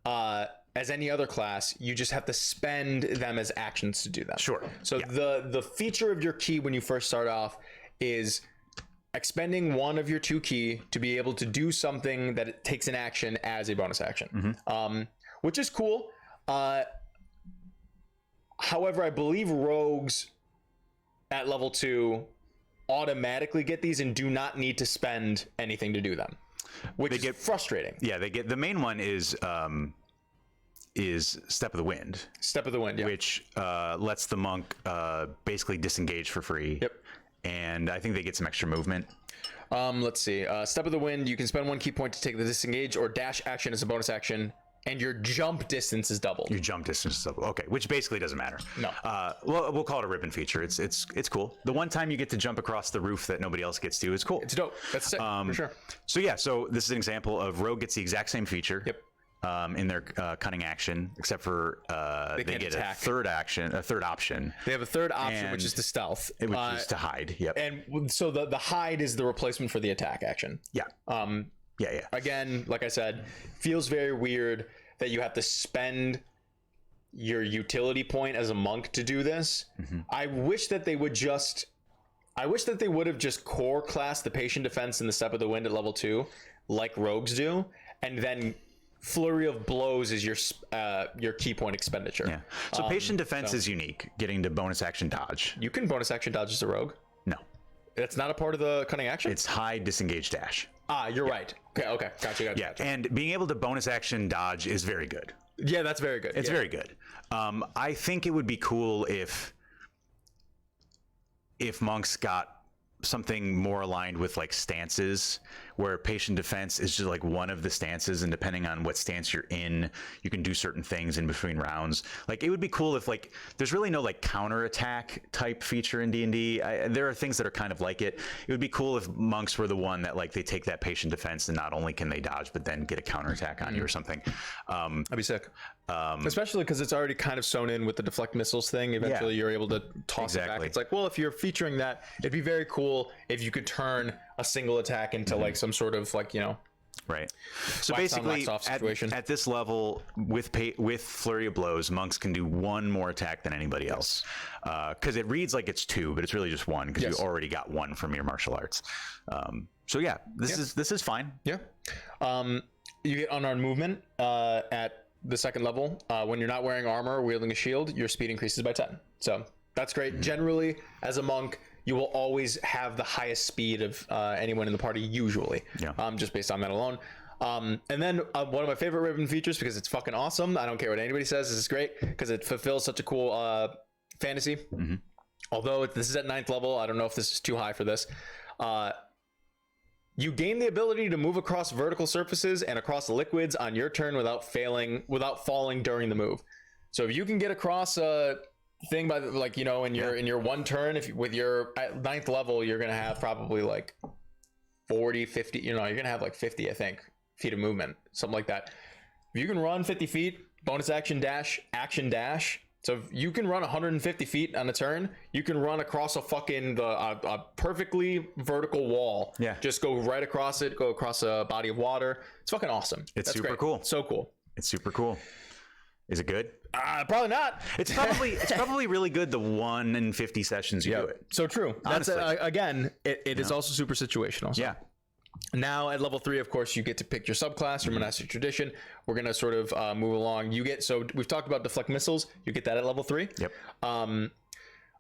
as any other class. You just have to spend them as actions to do them. Sure. So the feature of your Ki when you first start off is expending one of your 2 Ki to be able to do something that it takes an action as a bonus action, which is cool. However, I believe rogues at level 2 automatically get these and do not need to spend anything to do them, which is frustrating. Yeah, they get the main one is Step of the Wind. Step of the Wind, yeah. Which lets the monk basically disengage for free. Yep. And I think they get some extra movement. Let's see. Step of the Wind, you can spend 1 key point to take the disengage or dash action as a bonus action, and your jump distance is doubled. Your jump distance is doubled. Okay, which basically doesn't matter. No. Well, we'll call it a ribbon feature. It's cool. The one time you get to jump across the roof that nobody else gets to is cool. It's dope. That's sick, for sure. So yeah, so this is an example of Rogue gets the exact same feature. Yep. In their cunning action, except for they get attack. a third option. They have a third option, which is to stealth, which is to hide. Yep. And so the hide is the replacement for the attack action. Yeah. Yeah. Again, like I said, feels very weird that you have to spend your utility point as a monk to do this. Mm-hmm. I wish that they would have just core class the patient defense and the Step of the Wind at level 2, like rogues do, and then Flurry of Blows is your key point expenditure. Yeah. So patient defense is unique, getting to bonus action dodge. You can bonus action dodge as a rogue. No. It's not a part of the cunning action? It's hide, disengage, dash. You're right. Okay. Gotcha. Yeah, and being able to bonus action dodge is very good. Yeah, that's very good. It's very good. I think it would be cool if monks got something more aligned with like stances, where patient defense is just like one of the stances, and depending on what stance you're in, you can do certain things in between rounds. Like it would be cool if like there's really no like counter attack type feature in D&D. There are things that are kind of like it. It would be cool if monks were the one that like they take that patient defense and not only can they dodge but then get a counter attack on you or something. That'd be sick. Especially because it's already kind of sewn in with the deflect missiles thing. Eventually you're able to toss it back. It's like, well, if you're featuring that, it'd be very cool if you could turn a single attack into like some sort of like, right. So wax on, basically wax off situation. at this level with Flurry of Blows, monks can do one more attack than anybody else, because it reads like it's 2, but it's really just 1 because you already got 1 from your martial arts. So yeah, this is fine. Yeah. You get unarmed movement at the 2nd level. When you're not wearing armor or wielding a shield, your speed increases by 10. So that's great. Generally, as a monk, you will always have the highest speed of anyone in the party, usually, just based on that alone. And then one of my favorite ribbon features, because it's fucking awesome. I don't care what anybody says. This is great because it fulfills such a cool fantasy. Although this is at 9th level, I don't know if this is too high for this. You gain the ability to move across vertical surfaces and across liquids on your turn without falling during the move. So if you can get across a thing by in your one turn, with your at 9th level, you're gonna have probably like 40, 50, you're gonna have like 50, I think, feet of movement, something like that. If you can run 50 feet, bonus action dash, so if you can run 150 feet on a turn, you can run across a perfectly vertical wall. Yeah. Just go right across it, go across a body of water. It's fucking awesome. That's super cool. So cool. It's super cool. Is it good? Probably not. It's probably really good the 1 in 50 sessions you do it. So true. That's again, it is also super situational. So. Yeah. Now at level 3, of course, you get to pick your subclass, your monastic tradition. We're gonna sort of move along. So we've talked about deflect missiles. You get that at level 3. Yep.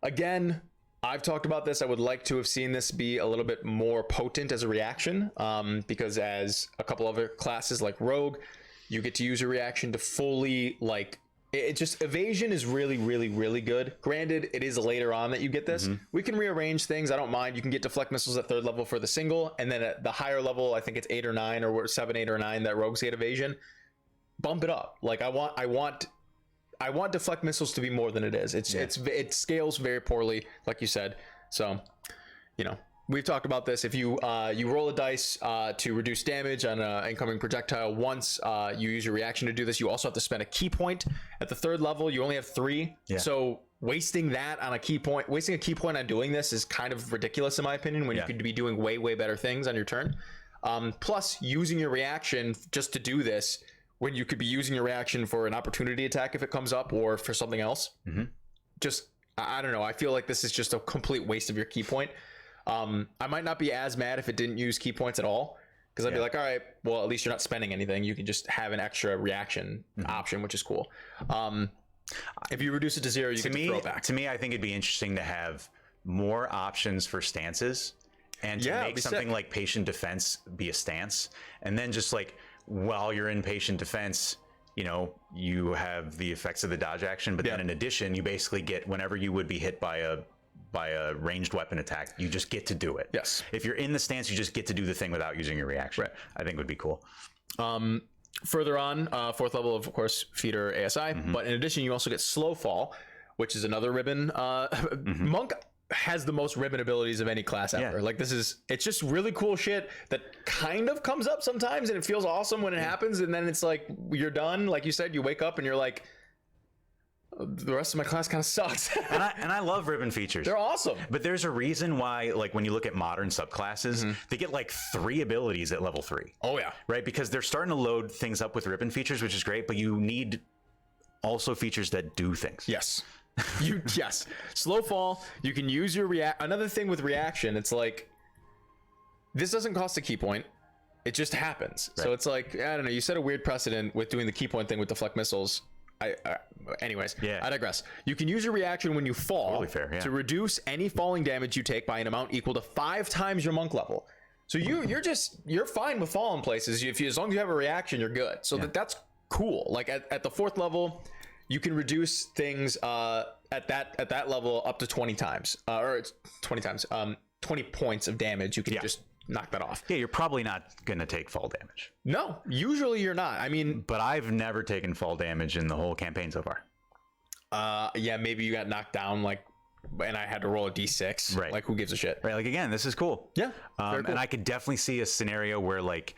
Again, I've talked about this. I would like to have seen this be a little bit more potent as a reaction, because as a couple other classes like Rogue, you get to use your reaction to fully evasion is really, really, really good. Granted, it is later on that you get this. We can rearrange things. I don't mind. You can get deflect missiles at 3rd level for the single, and then at the higher level, I think it's 8 or 9 or 7, 8 or 9 that rogues get evasion. Bump it up. Like I want deflect missiles to be more than it is. It scales very poorly, like you said. So, we've talked about this. If you roll a dice to reduce damage on an incoming projectile once, you use your reaction to do this. You also have to spend a key point at the 3rd level. You only have 3. Yeah. So wasting a key point on doing this is kind of ridiculous in my opinion, when you could be doing way, way better things on your turn. Plus using your reaction just to do this when you could be using your reaction for an opportunity attack if it comes up, or for something else. Just, I don't know. I feel like this is just a complete waste of your key point. I might not be as mad if it didn't use key points at all, because I'd be like, all right, well, at least you're not spending anything. You can just have an extra reaction option, which is cool. If you reduce it to 0, you get to throw it back. To me, I think it'd be interesting to have more options for stances, and to make something like patient defense be a stance, and then just like while you're in patient defense, you know, you have the effects of the dodge action, but then in addition, you basically get whenever you would be hit by a ranged weapon attack, you just get to do it. Yes. If you're in the stance, you just get to do the thing without using your reaction. Right. I think would be cool. Further on, 4th level, of course, feeder ASI, but in addition, you also get slow fall, which is another ribbon. Monk has the most ribbon abilities of any class ever. Like it's just really cool shit that kind of comes up sometimes, and it feels awesome when it happens, and then it's like you're done. Like you said, you wake up and you're like, the rest of my class kind of sucks. and I love ribbon features. They're awesome. But there's a reason why, like when you look at modern subclasses, they get like 3 abilities at level 3. Oh yeah. Right? Because they're starting to load things up with ribbon features, which is great, but you need also features that do things. Yes. Yes. Slow fall. You can use your another thing with reaction, it's like this doesn't cost a key point. It just happens. Right. So it's like, I don't know, you set a weird precedent with doing the key point thing with deflect missiles. Anyways, I digress. You can use your reaction when you fall totally fair, to reduce any falling damage you take by an amount equal to 5 times your monk level. So you're fine with falling places. As long as you have a reaction, you're good. So that's cool. Like at the 4th level, you can reduce things at that level up to 20 times, or it's 20 times, 20 points of damage. You can just knock that off. Yeah, you're probably not going to take fall damage. No, usually you're not. I mean, but I've never taken fall damage in the whole campaign so far. Yeah, maybe you got knocked down, like, and I had to roll a d6. Right. Like, who gives a shit? Right. Like, again, this is cool. Yeah. Very cool. And I could definitely see a scenario where, like,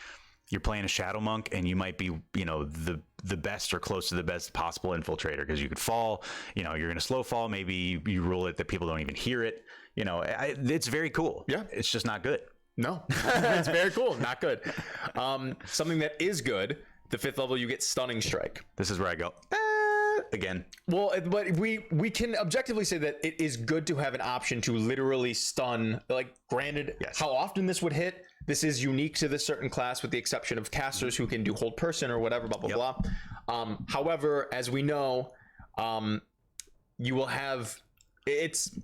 you're playing a shadow monk and you might be, you know, the best or close to the best possible infiltrator, because you could fall, you know, you're going to slow fall. Maybe you rule it that people don't even hear it. You know, it's very cool. Yeah. It's just not good. No, it's very cool. Not good. Something that is good, the 5th level, you get stunning strike. This is where I go, again. Well, but we can objectively say that it is good to have an option to literally stun. Like, granted, how often this would hit, this is unique to this certain class, with the exception of casters who can do hold person or whatever, blah, blah, blah. However, as we know, you will have, it's,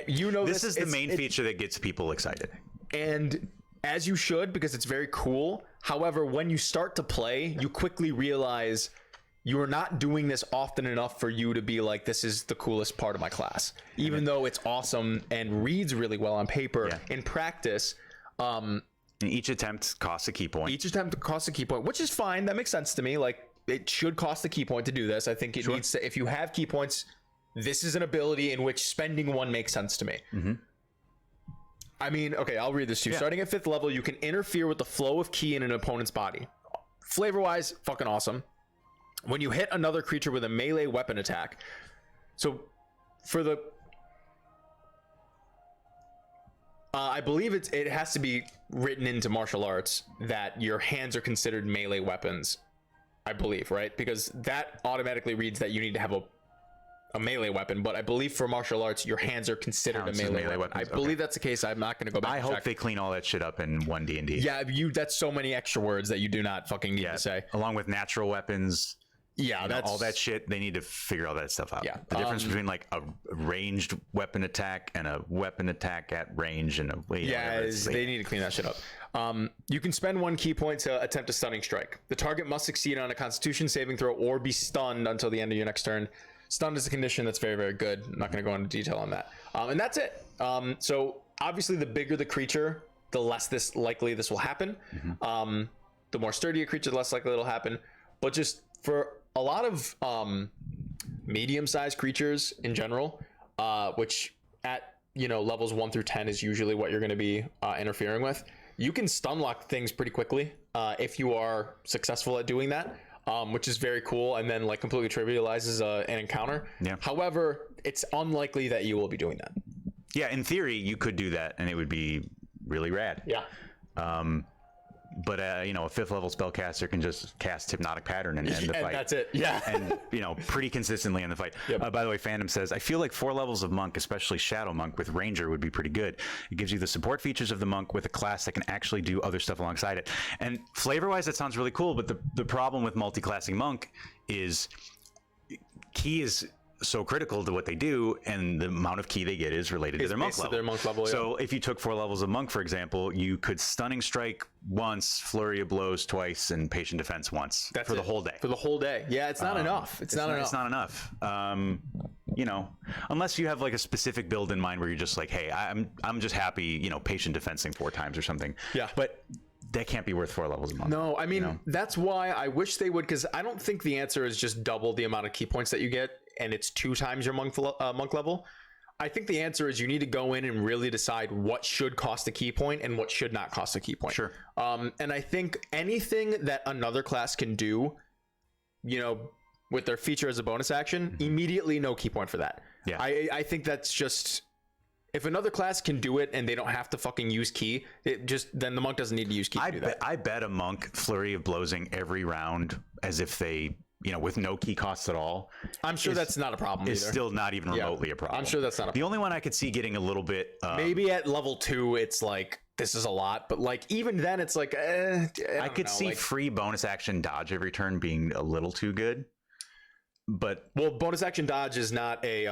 you know, this is the main feature that gets people excited. And as you should, because it's very cool. However, when you start to play, you quickly realize you are not doing this often enough for you to be like, this is the coolest part of my class. Even though it's awesome and reads really well on paper, in practice, and each attempt costs a key point. Each attempt costs a key point, which is fine. That makes sense to me. Like, it should cost a key point to do this. I think it needs to, if you have key points, this is an ability in which spending one makes sense to me. I mean, okay, I'll read this to you. Starting at 5th level, you can interfere with the flow of ki in an opponent's body. Flavor-wise, fucking awesome. When you hit another creature with a melee weapon attack, so for the, I believe it has to be written into martial arts that your hands are considered melee weapons. I believe, right? Because that automatically reads that you need to have a melee weapon, but I believe for martial arts, your hands are considered a melee weapon. I believe that's the case. I'm not going to go back. I hope they clean all that shit up in 1D&D. Yeah, that's so many extra words that you do not fucking need to say. Along with natural weapons. Yeah, that's all that shit. They need to figure all that stuff out. Yeah, the difference between like a ranged weapon attack and a weapon attack at range and a they need to clean that shit up. You can spend 1 key point to attempt a stunning strike. The target must succeed on a Constitution saving throw or be stunned until the end of your next turn. Stunned is a condition that's very, very good. I'm not going to go into detail on that. And that's it. So obviously, the bigger the creature, the less likely this will happen. The more sturdy a creature, the less likely it'll happen. But just for a lot of medium-sized creatures in general, which at levels 1 through 10 is usually what you're going to be interfering with, you can stun lock things pretty quickly if you are successful at doing that. Which is very cool, and then like completely trivializes an encounter. However, it's unlikely that you will be doing that. Yeah, in theory, you could do that, and it would be really rad. But a 5th level spellcaster can just cast Hypnotic Pattern and end the fight. That's it. Yeah. And pretty consistently in the fight. By the way, Phantom says, I feel like 4 levels of Monk, especially Shadow Monk with Ranger, would be pretty good. It gives you the support features of the Monk with a class that can actually do other stuff alongside it. And flavor-wise, that sounds really cool. But the problem with multi-classing Monk is key is so critical to what they do, and the amount of key they get is related to their monk level. Their monk level. So if you took 4 levels of monk, for example, you could stunning strike once, flurry of blows twice, and patient defense once. That's for it. the whole day. For the whole day. Yeah, it's not enough. It's not enough. It's not enough. You know, unless you have like a specific build in mind where you're just like, hey, I'm just happy, you know, patient defensing 4 times or something. Yeah. But that can't be worth 4 levels a month. No, I mean, that's why I wish they would, because I don't think the answer is just double the amount of key points that you get and it's 2 times your monk level. I think the answer is you need to go in and really decide what should cost a key point and what should not cost a key point. Sure. And I think anything that another class can do, you know, with their feature as a bonus action, immediately no key point for that. Yeah. I think that's just, if another class can do it and they don't have to fucking use key, then the monk doesn't need to use key to do that. I bet a monk flurry of blowsing every round as if they, you know, with no key costs at all. I'm sure that's not a problem It's either. still not even remotely a problem. I'm sure that's not a problem. The only one I could see getting a little bit... maybe at level 2, it's like, this is a lot. But like, even then, it's like, I could see like, free bonus action dodge every turn being a little too good. But well, bonus action dodge is not a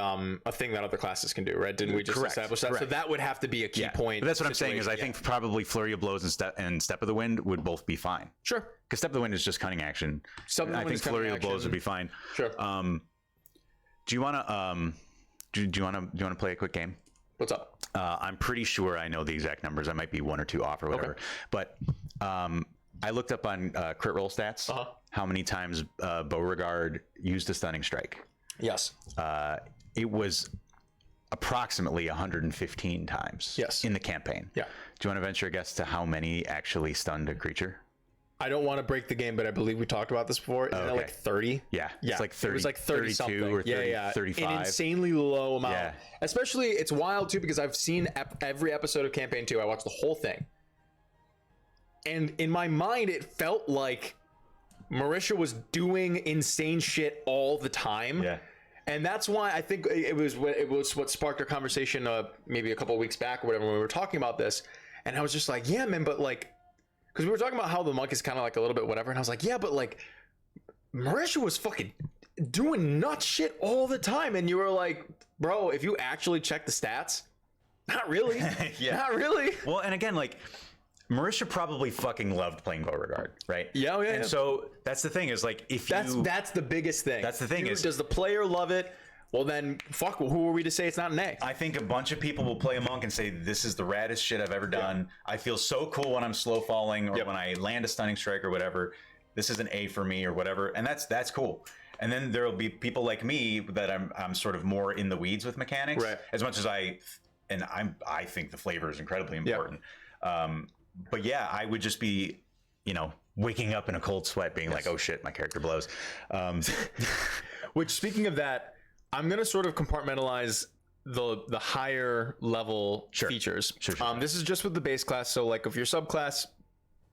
thing that other classes can do, right? Didn't we just establish that? So that would have to be a key point. But that's what I'm saying is I think probably flurry of blows and step of the wind would both be fine. Sure. Because step of the wind is just cunning action. I think flurry of blows would be fine. Sure. Do you want to do you want to play a quick game? What's up? I'm pretty sure I know the exact numbers. I might be 1 or 2 off or whatever. Okay. But I looked up on crit roll stats how many times Beauregard used a stunning strike. Yes. It was approximately 115 times. Yes. In the campaign. Yeah. Do you want to venture a guess to how many actually stunned a creature? I don't want to break the game, but I believe we talked about this before. Isn't it like 30? Yeah. Yeah. It's like 30, it was like 30 something. or 30, 35. An insanely low amount. Yeah. Especially, it's wild too, because I've seen every episode of Campaign 2. I watched the whole thing. And in my mind, it felt like Marisha was doing insane shit all the time. Yeah. And that's why I think it was what sparked our conversation maybe a couple of weeks back or whatever when we were talking about this. And I was just like, yeah, man, but like, because we were talking about how the monk is kind of like a little bit whatever. And I was like, yeah, but like, Marisha was fucking doing nuts shit all the time. And you were like, bro, if you actually check the stats, not really. Yeah. Not really. Well, and again, like, Marisha probably fucking loved playing Beauregard, right? Yeah, yeah. And so that's the thing is like, if that's the biggest thing. That's the thing is, does the player love it? Well, then fuck. Who are we to say it's not an A? I think a bunch of people will play a monk and say, this is the raddest shit I've ever done. I feel so cool when I'm slow falling or when I land a stunning strike or whatever. This is an A for me or whatever. And that's cool. And then there'll be people like me that I'm sort of more in the weeds with mechanics. Right. As much as I think the flavor is incredibly important. But yeah, I would just be, you know, waking up in a cold sweat being like, oh shit, my character blows. Which, speaking of that, I'm going to sort of compartmentalize the higher level features. Sure. This is just with the base class. So like if your subclass,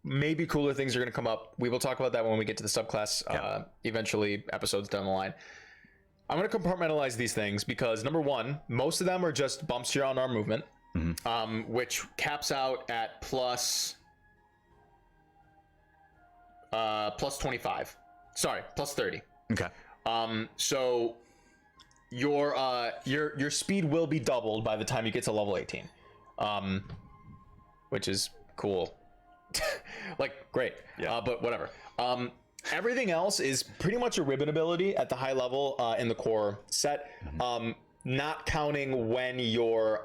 maybe cooler things are going to come up. We will talk about that when we get to the subclass eventually episodes down the line. I'm going to compartmentalize these things because number one, most of them are just bumps to your unarmed movement, which caps out at plus 25. Sorry, plus 30. Okay. So your speed will be doubled by the time you get to level 18, which is cool. Like, great. But whatever. Everything else is pretty much a ribbon ability at the high level in the core set, not counting when your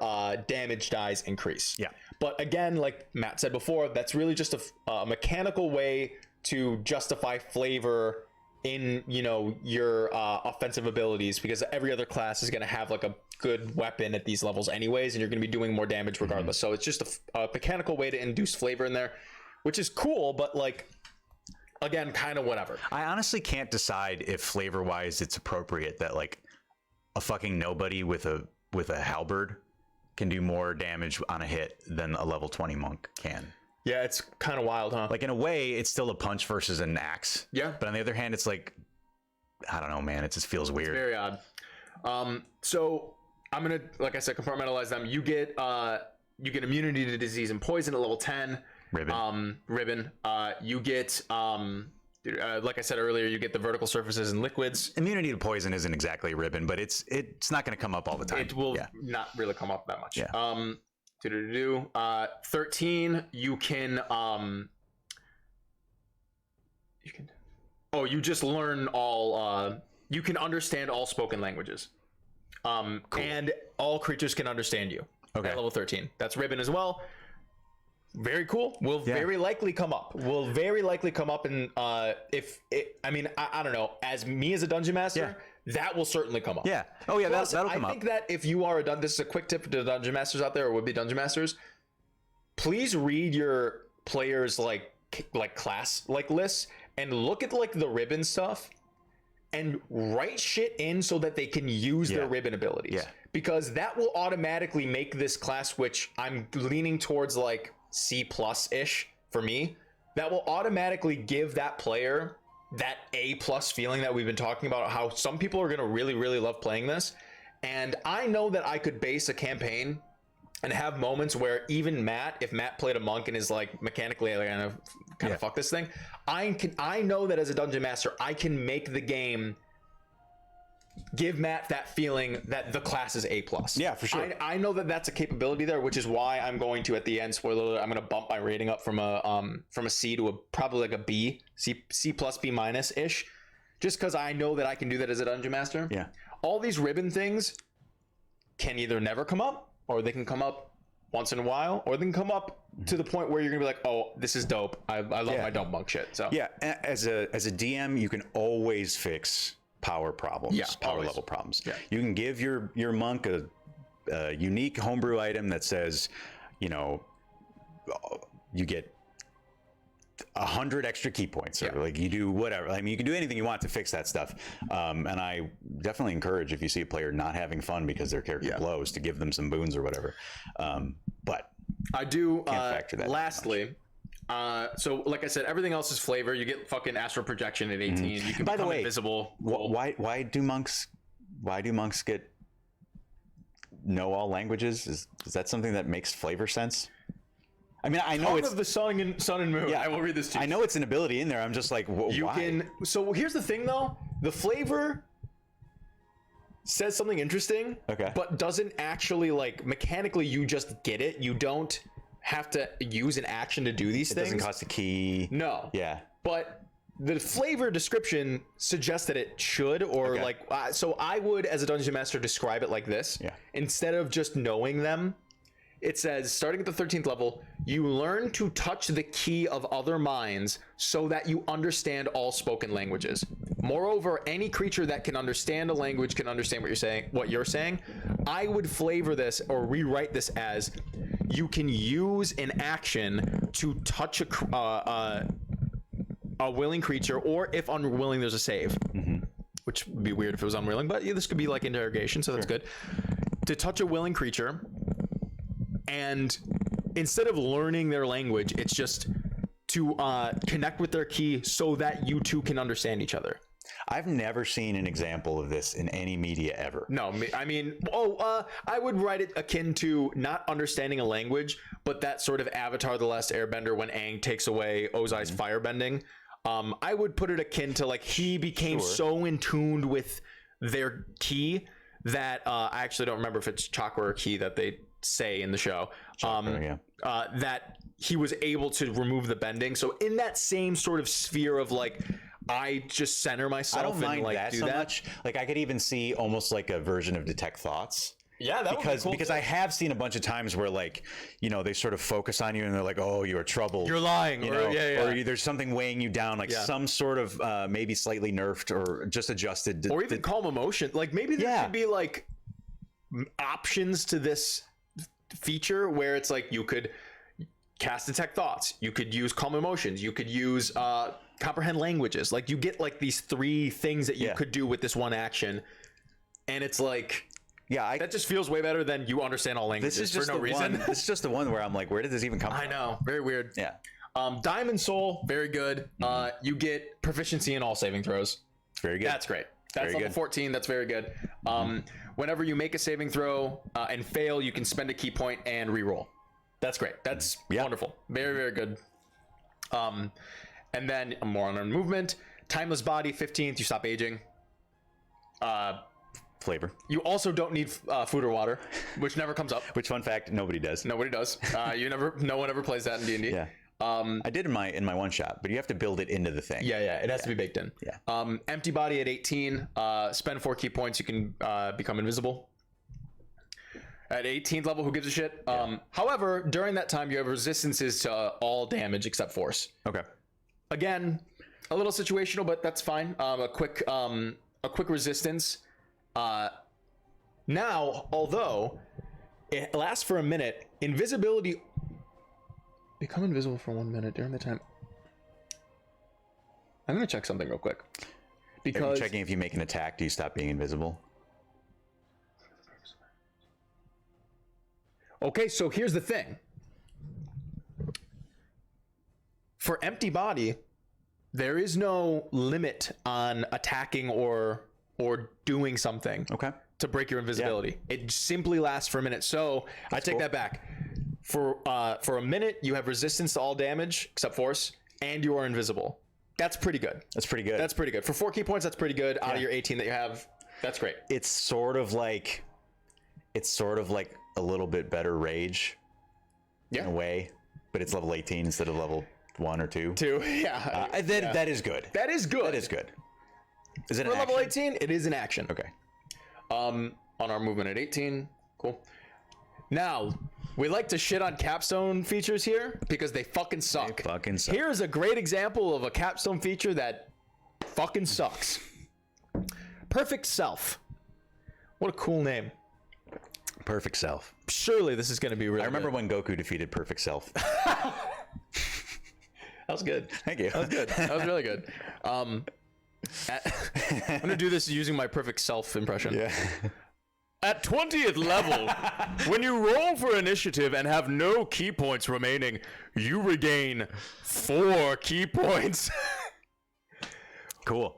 damage dies increase. Yeah. But again, like Matt said before, that's really just a mechanical way to justify flavor in, you know, your offensive abilities, because every other class is going to have like a good weapon at these levels anyways, and you're going to be doing more damage regardless. So it's just a mechanical way to induce flavor in there, which is cool, but like, again, kind of whatever. I honestly can't decide if flavor wise it's appropriate that like a fucking nobody with a halberd can do more damage on a hit than a level 20 monk can. Yeah, it's kind of wild, huh? Like, in a way, it's still a punch versus an axe. Yeah. But on the other hand, it's like, I don't know, man. It just feels weird. It's very odd. So I'm going to, like I said, compartmentalize them. You get immunity to disease and poison at level 10. Ribbon. Ribbon. You get Like I said earlier, you get the vertical surfaces and liquids. Immunity to poison isn't exactly a ribbon, but it's not going to come up all the time. It will not really come up that much. Yeah. 13, you can you just learn all you can understand all spoken languages. Cool. And all creatures can understand you. Okay. At level 13. That's ribbon as well. Very cool. Will very likely come up. Will very likely come up, and I don't know. As a dungeon master, that will certainly come up. Yeah. Oh yeah, Plus, that'll come up. I think that if you are this is a quick tip to dungeon masters out there, or would-be dungeon masters. Please read your players like class lists and look at like the ribbon stuff and write shit in so that they can use their ribbon abilities. Yeah. Because that will automatically make this class, which I'm leaning towards like C+-ish for me, that will automatically give that player that A+ feeling that we've been talking about, how some people are going to really, really love playing this. And I know that I could base a campaign and have moments where even Matt, if Matt played a monk and is like mechanically like, kind of fuck this thing, I know that as a dungeon master, I can make the game give Matt that feeling that the class is A+. Yeah, for sure. I know that that's a capability there, which is why I'm going to, at the end, spoiler alert, I'm going to bump my rating up from a C to probably like a B, C plus B minus ish, just because I know that I can do that as a dungeon master. Yeah. All these ribbon things can either never come up, or they can come up once in a while, or they can come up to the point where you're gonna be like, oh, this is dope. I love my dumb monk shit. So yeah, as a DM, you can always fix power problems, power level problems. Yeah. You can give your monk a unique homebrew item that says, you get 100 extra key points, or like you do whatever. I mean, you can do anything you want to fix that stuff. And I definitely encourage, if you see a player not having fun because their character blows, to give them some boons or whatever. But I do. Can't factor that lastly. So like I said, everything else is flavor. You get fucking astral projection at 18. You can become invisible. Why do monks get know all languages? Is that something that makes flavor sense? I mean, I know it's of the sun and moon. Yeah, I will read this to you. I know it's an ability in there. I'm just like, why? So here's the thing, though. The flavor says something interesting, but doesn't actually, like, mechanically. You just get it. You don't have to use an action to do these things. It doesn't cost a key. No. Yeah. But the flavor description suggests that it should, or so I would, as a dungeon master, describe it like this. Yeah. Instead of just knowing them. It says, starting at the 13th level, you learn to touch the key of other minds so that you understand all spoken languages. Moreover, any creature that can understand a language can understand what you're saying. I would flavor this or rewrite this as, you can use an action to touch a willing creature, or if unwilling, there's a save. Which would be weird if it was unwilling, but this could be like interrogation, so that's good. To touch a willing creature. And instead of learning their language, it's just to connect with their key so that you two can understand each other. I've never seen an example of this in any media ever. No, I mean, I would write it akin to not understanding a language, but that sort of Avatar: The Last Airbender when Aang takes away Ozai's firebending. I would put it akin to, like, he became so in tuned with their key that I actually don't remember if it's chakra or key that they say in the show, that he was able to remove the bending. So in that same sort of sphere of, like, I just center myself. I don't mind and, like, that do so that much. Like, I could even see almost like a version of detect thoughts. Yeah, that would be cool because too. I have seen a bunch of times where, like, they sort of focus on you and they're like, oh, you are troubled, you're lying, or there's something weighing you down, like some sort of maybe slightly nerfed or just adjusted, or even calm emotion. Like, maybe there should be like options to this feature where it's like you could cast detect thoughts, you could use calm emotions, you could use comprehend languages. Like, you get like these 3 things that you could do with this one action, and it's like, that just feels way better than you understand all languages. This is just for no reason. This is just the one where I'm like, where did this even come from? I know, very weird. Yeah. Diamond Soul, very good. You get proficiency in all saving throws. Very good. That's great. That's very level good. 14. That's very good. Whenever you make a saving throw and fail, you can spend a key point and reroll. That's great. That's wonderful. Very, very good. And then more on our movement. Timeless body, 15th. You stop aging. Flavor. You also don't need food or water, which never comes up. Which, fun fact, nobody does. Nobody does. No one ever plays that in D&D. Yeah. I did in my one shot, but you have to build it into the thing. Yeah, it has to be baked in. Yeah. Empty body at 18. Spend 4 key points. You can become invisible. At 18th level, who gives a shit? However, during that time, you have resistances to all damage except force. Okay. Again, a little situational, but that's fine. A quick resistance. Now, although it lasts for a minute, invisibility. Become invisible for 1 minute during the time. I'm gonna check something real quick. Because Are you checking if you make an attack, do you stop being invisible? Okay, so here's the thing. For empty body, there is no limit on attacking or doing something to break your invisibility. Yeah. It simply lasts for a minute. So I take that back. For a minute, you have resistance to all damage except force, and you are invisible. That's pretty good. That's pretty good. That's pretty good. For 4 key points, that's pretty good. Out of your 18 that you have, that's great. It's sort of like a little bit better rage in a way, but it's level 18 instead of level 1 or 2. Yeah. That is good. That is good. That is good. Is it for an level action? 18? It is an action. Okay. On our movement at 18. Cool. Now, we like to shit on capstone features here because they fucking suck. They fucking suck. Here's a great example of a capstone feature that fucking sucks. Perfect Self. What a cool name. Perfect Self. Surely this is going to be really I remember good. when Goku defeated Perfect Self. That was good. Thank you. That was good. That was really good. I'm going to do this using my Perfect Self impression. Yeah. At 20th level, when you roll for initiative and have no key points remaining, you regain 4 key points. Cool.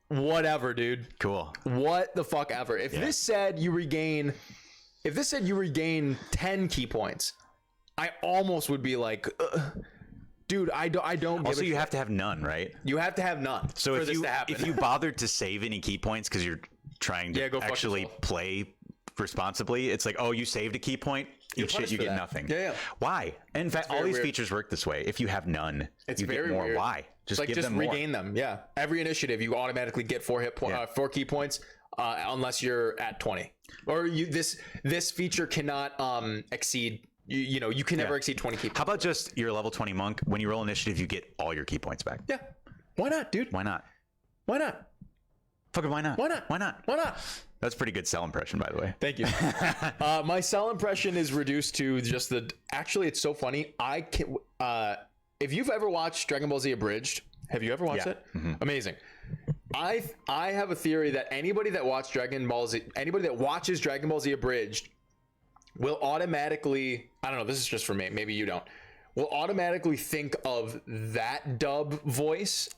Whatever, dude. Cool. What the fuck ever. If this said you regain 10 key points, I almost would be like, dude, I don't. Also, you have to have none, right? You have to have none. So for this to happen. if you bothered to save any key points because you're trying to go fuck actually yourself. Play responsibly, it's like, oh, you saved a key point, eat shit, you for get that. nothing. Yeah. Why? In fact, all very these weird. features work this way. If you have none, It's you very get more. weird. Why? Just like give just them more. regain them. Yeah. Every initiative, you automatically get 4 key points, unless you're at 20. Or this feature cannot exceed. You can never exceed 20 key points. How about just your level 20 monk? When you roll initiative, you get all your key points back. Yeah. Why not, dude? Why not? Why not? Fucking why not? Why not? Why not? Why not? That's a pretty good cell impression, by the way. Thank you. My cell impression is reduced to just actually, it's so funny. I can. If you've ever watched Dragon Ball Z Abridged, have you ever watched it? Mm-hmm. Amazing. I have a theory that anybody that watches Dragon Ball Z Abridged will automatically, I don't know, this is just for me, maybe you don't, will automatically think of that dub voice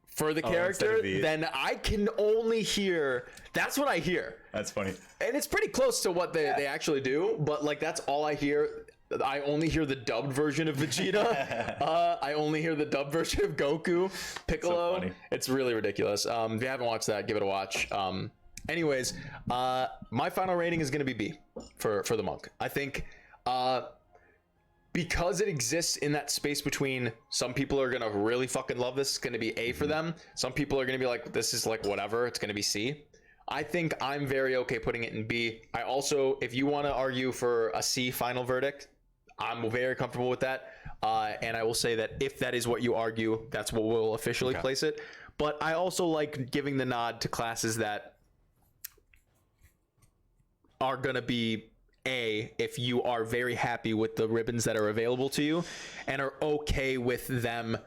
for the character. Then I can only hear, that's what I hear. That's funny. And it's pretty close to what they actually do, but like that's all I hear. I only hear the dubbed version of Vegeta. I only hear the dubbed version of Goku, Piccolo. So funny. It's really ridiculous. If you haven't watched that, give it a watch. Anyways, my final rating is going to be B for the monk. I think because it exists in that space between some people are going to really fucking love this, it's going to be A for them. Some people are going to be like, this is like whatever, it's going to be C. I think I'm very okay putting it in B. I also, if you want to argue for a C final verdict, I'm very comfortable with that. And I will say that if that is what you argue, that's what we'll officially place it. But I also like giving the nod to classes that are going to be A, if you are very happy with the ribbons that are available to you and are okay with them.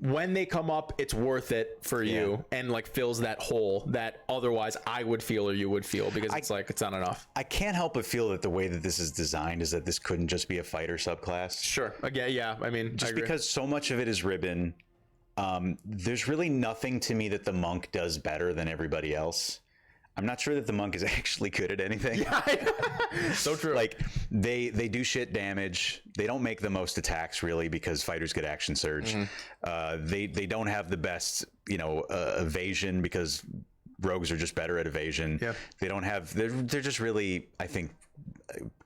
When they come up, it's worth it for you and like fills that hole that otherwise I would feel or you would feel because it's like it's not enough. I can't help but feel that the way that this is designed is that this couldn't just be a fighter subclass. Sure. Again, yeah. I mean, Just because so much of it is ribbon, there's really nothing to me that the monk does better than everybody else. I'm not sure that the monk is actually good at anything. So true. Like they do shit damage. They don't make the most attacks really because fighters get action surge. They don't have the best evasion because rogues are just better at evasion. Yeah. They don't have. They're just really, I think,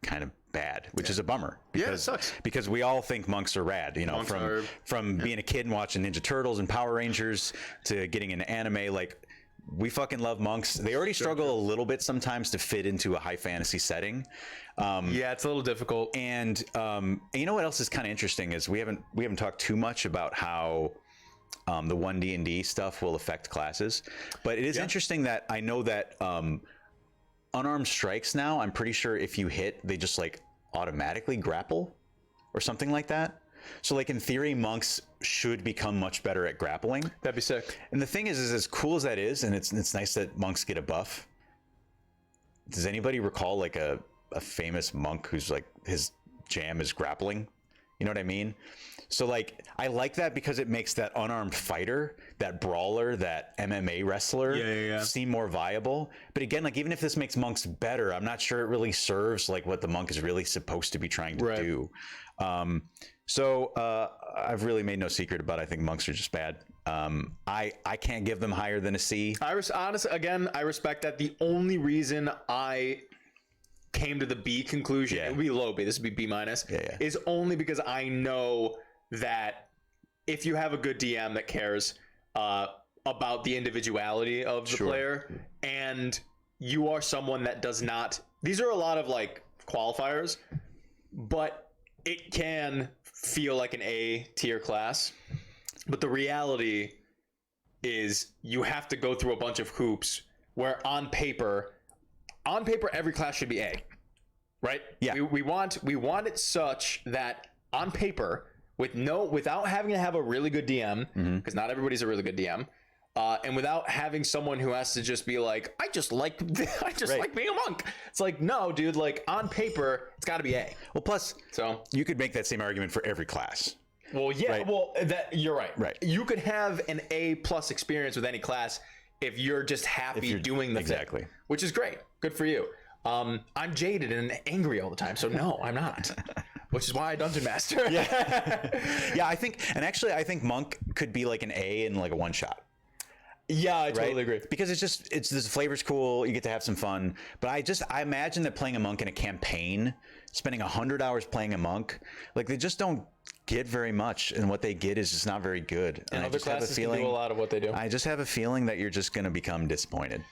kind of bad, which is a bummer. Because, it sucks. Because we all think monks are rad. From being a kid and watching Ninja Turtles and Power Rangers to getting into anime, like. We fucking love monks. They already struggle a little bit sometimes to fit into a high fantasy setting. Yeah, it's a little difficult. And you know what else is kind of interesting is we haven't talked too much about how the 1D&D stuff will affect classes, but it is interesting that I know that unarmed strikes now, I'm pretty sure if you hit, they just like automatically grapple or something like that. So like in theory, monks should become much better at grappling. That'd be sick. And the thing is as cool as that is, and it's nice that monks get a buff. Does anybody recall like a famous monk who's like his jam is grappling? You know what I mean? So like I like that because it makes that unarmed fighter, that brawler, that MMA wrestler seem more viable. But again, like even if this makes monks better, I'm not sure it really serves like what the monk is really supposed to be trying to do. So I've really made no secret about I think monks are just bad. I can't give them higher than a C. Honestly, again, I respect that. The only reason I came to the B conclusion, it would be low B, this would be B minus, is only because I know that if you have a good DM that cares about the individuality of the player, and you are someone that does not, these are a lot of like qualifiers, but it can feel like an A tier class. But the reality is you have to go through a bunch of hoops where on paper every class should be A, right? Yeah. We want it such that on paper, without having to have a really good DM, because not everybody's a really good DM, and without having someone who has to just be like, I just like being a monk. It's like, no, dude, like on paper, it's got to be A. Well, plus, So you could make that same argument for every class. well, yeah, Right. well, that you're right. Right. You could have an A+ experience with any class if you're just happy doing the exactly thing, which is great. Good for you. I'm jaded and angry all the time, so no, I'm not. Which is why I dungeon master. Yeah, I think monk could be like an A in like a one shot. Yeah, I totally agree. Because the flavor's cool, you get to have some fun. But I imagine that playing a monk in a campaign, spending 100 hours playing a monk, like they just don't get very much, and what they get is just not very good. And I other just have a classes can feeling do a lot of what they do. I just have a feeling that you're just going to become disappointed.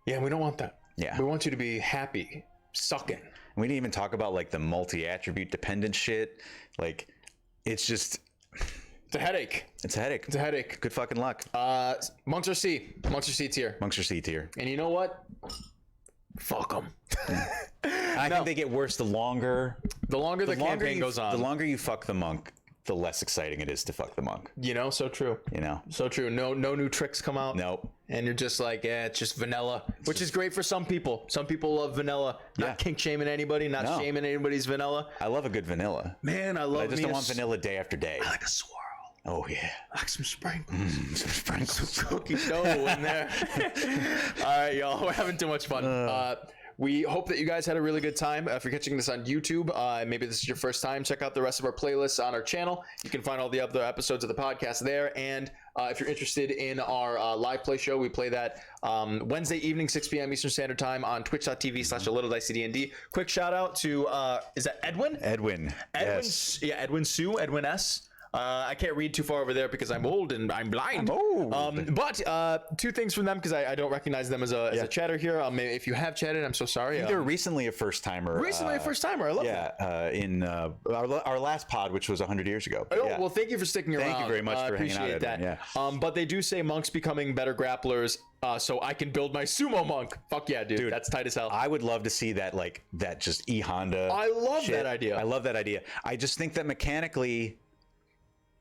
Yeah, we don't want that. Yeah. We want you to be happy, sucking. We didn't even talk about like the multi-attribute dependent shit. Like it's just It's a headache. it's a headache. It's a headache. Good fucking luck. Monks are C. Monks are C tier. Monks are C tier. And you know what? Fuck them. I think they get worse the longer The campaign goes on. The longer you fuck the monk, the less exciting it is to fuck the monk. So true. So true. No new tricks come out. Nope. And you're just like, yeah, it's just vanilla, which is great for some people. Some people love vanilla. Not kink shaming anybody, not shaming anybody's vanilla. I love a good vanilla. Man, I love I just don't want vanilla day after day. I like a swirl. Oh yeah. I like some sprinkles. Some sprinkles. Cookie dough in there. All right, y'all. We're having too much fun. We hope that you guys had a really good time. If you're catching this on YouTube, maybe this is your first time, check out the rest of our playlists on our channel. You can find all the other episodes of the podcast there. And if you're interested in our live play show, we play that Wednesday evening, 6 p.m. Eastern Standard Time on twitch.tv/AlittleDiceyDND. Quick shout out to, is that Edwin? Edwin. Yes. Yeah, Edwin Sue, Edwin S. I can't read too far over there because I'm old and I'm blind. But two things from them because I don't recognize them as a chatter here. If you have chatted, I'm so sorry. They were recently a first timer. A first timer. I love that. In our last pod, which was 100 years ago. Oh, well, thank you for sticking around. Thank you very much for hanging out. Appreciate that. Yeah. But they do say monks becoming better grapplers, so I can build my sumo monk. Fuck yeah, dude. That's tight as hell. I would love to see that, that just E Honda. I love shit. that idea. I love that idea. I just think that mechanically,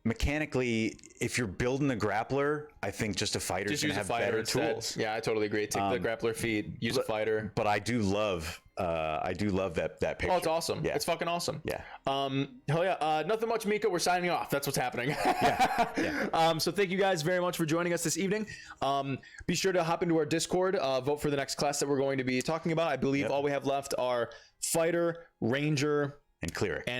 mechanically, if you're building a grappler, I think just a fighter is going to have better tools. Yeah, I totally agree. Take the grappler feet, use a fighter. But I do love that picture. Oh, it's awesome. Yeah. It's fucking awesome. Yeah. Hell yeah. Nothing much, Mika. We're signing off. That's what's happening. Yeah. So thank you guys very much for joining us this evening. Be sure to hop into our Discord, vote for the next class that we're going to be talking about. I believe all we have left are Fighter, Ranger, and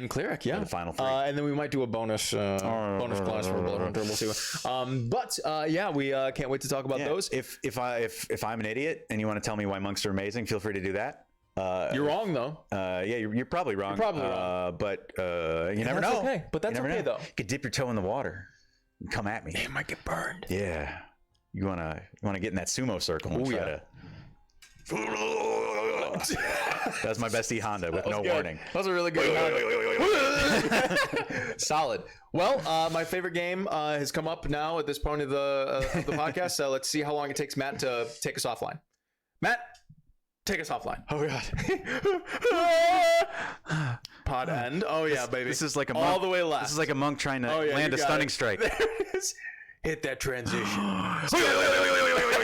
Cleric. Yeah. The final 3. And then we might do a bonus class for Blood Hunter. We'll see. But yeah, we can't wait to talk about those. If I'm an idiot and you want to tell me why monks are amazing, feel free to do that. You're wrong though. Yeah, you're probably wrong. You're probably wrong. But you never know. Okay. But that's okay though. You could dip your toe in the water and come at me. It might get burned. Yeah. You wanna get in that sumo circle and try to. That was my best E Honda with no warning. That was a really good Solid. Well, my favorite game has come up now at this point of the podcast. So let's see how long it takes Matt to take us offline. Matt, take us offline. Oh god. Pod end. Oh yeah, baby. This is like a all monk, the way left. This is like a monk trying to land a stunning strike. There it is. Hit that transition.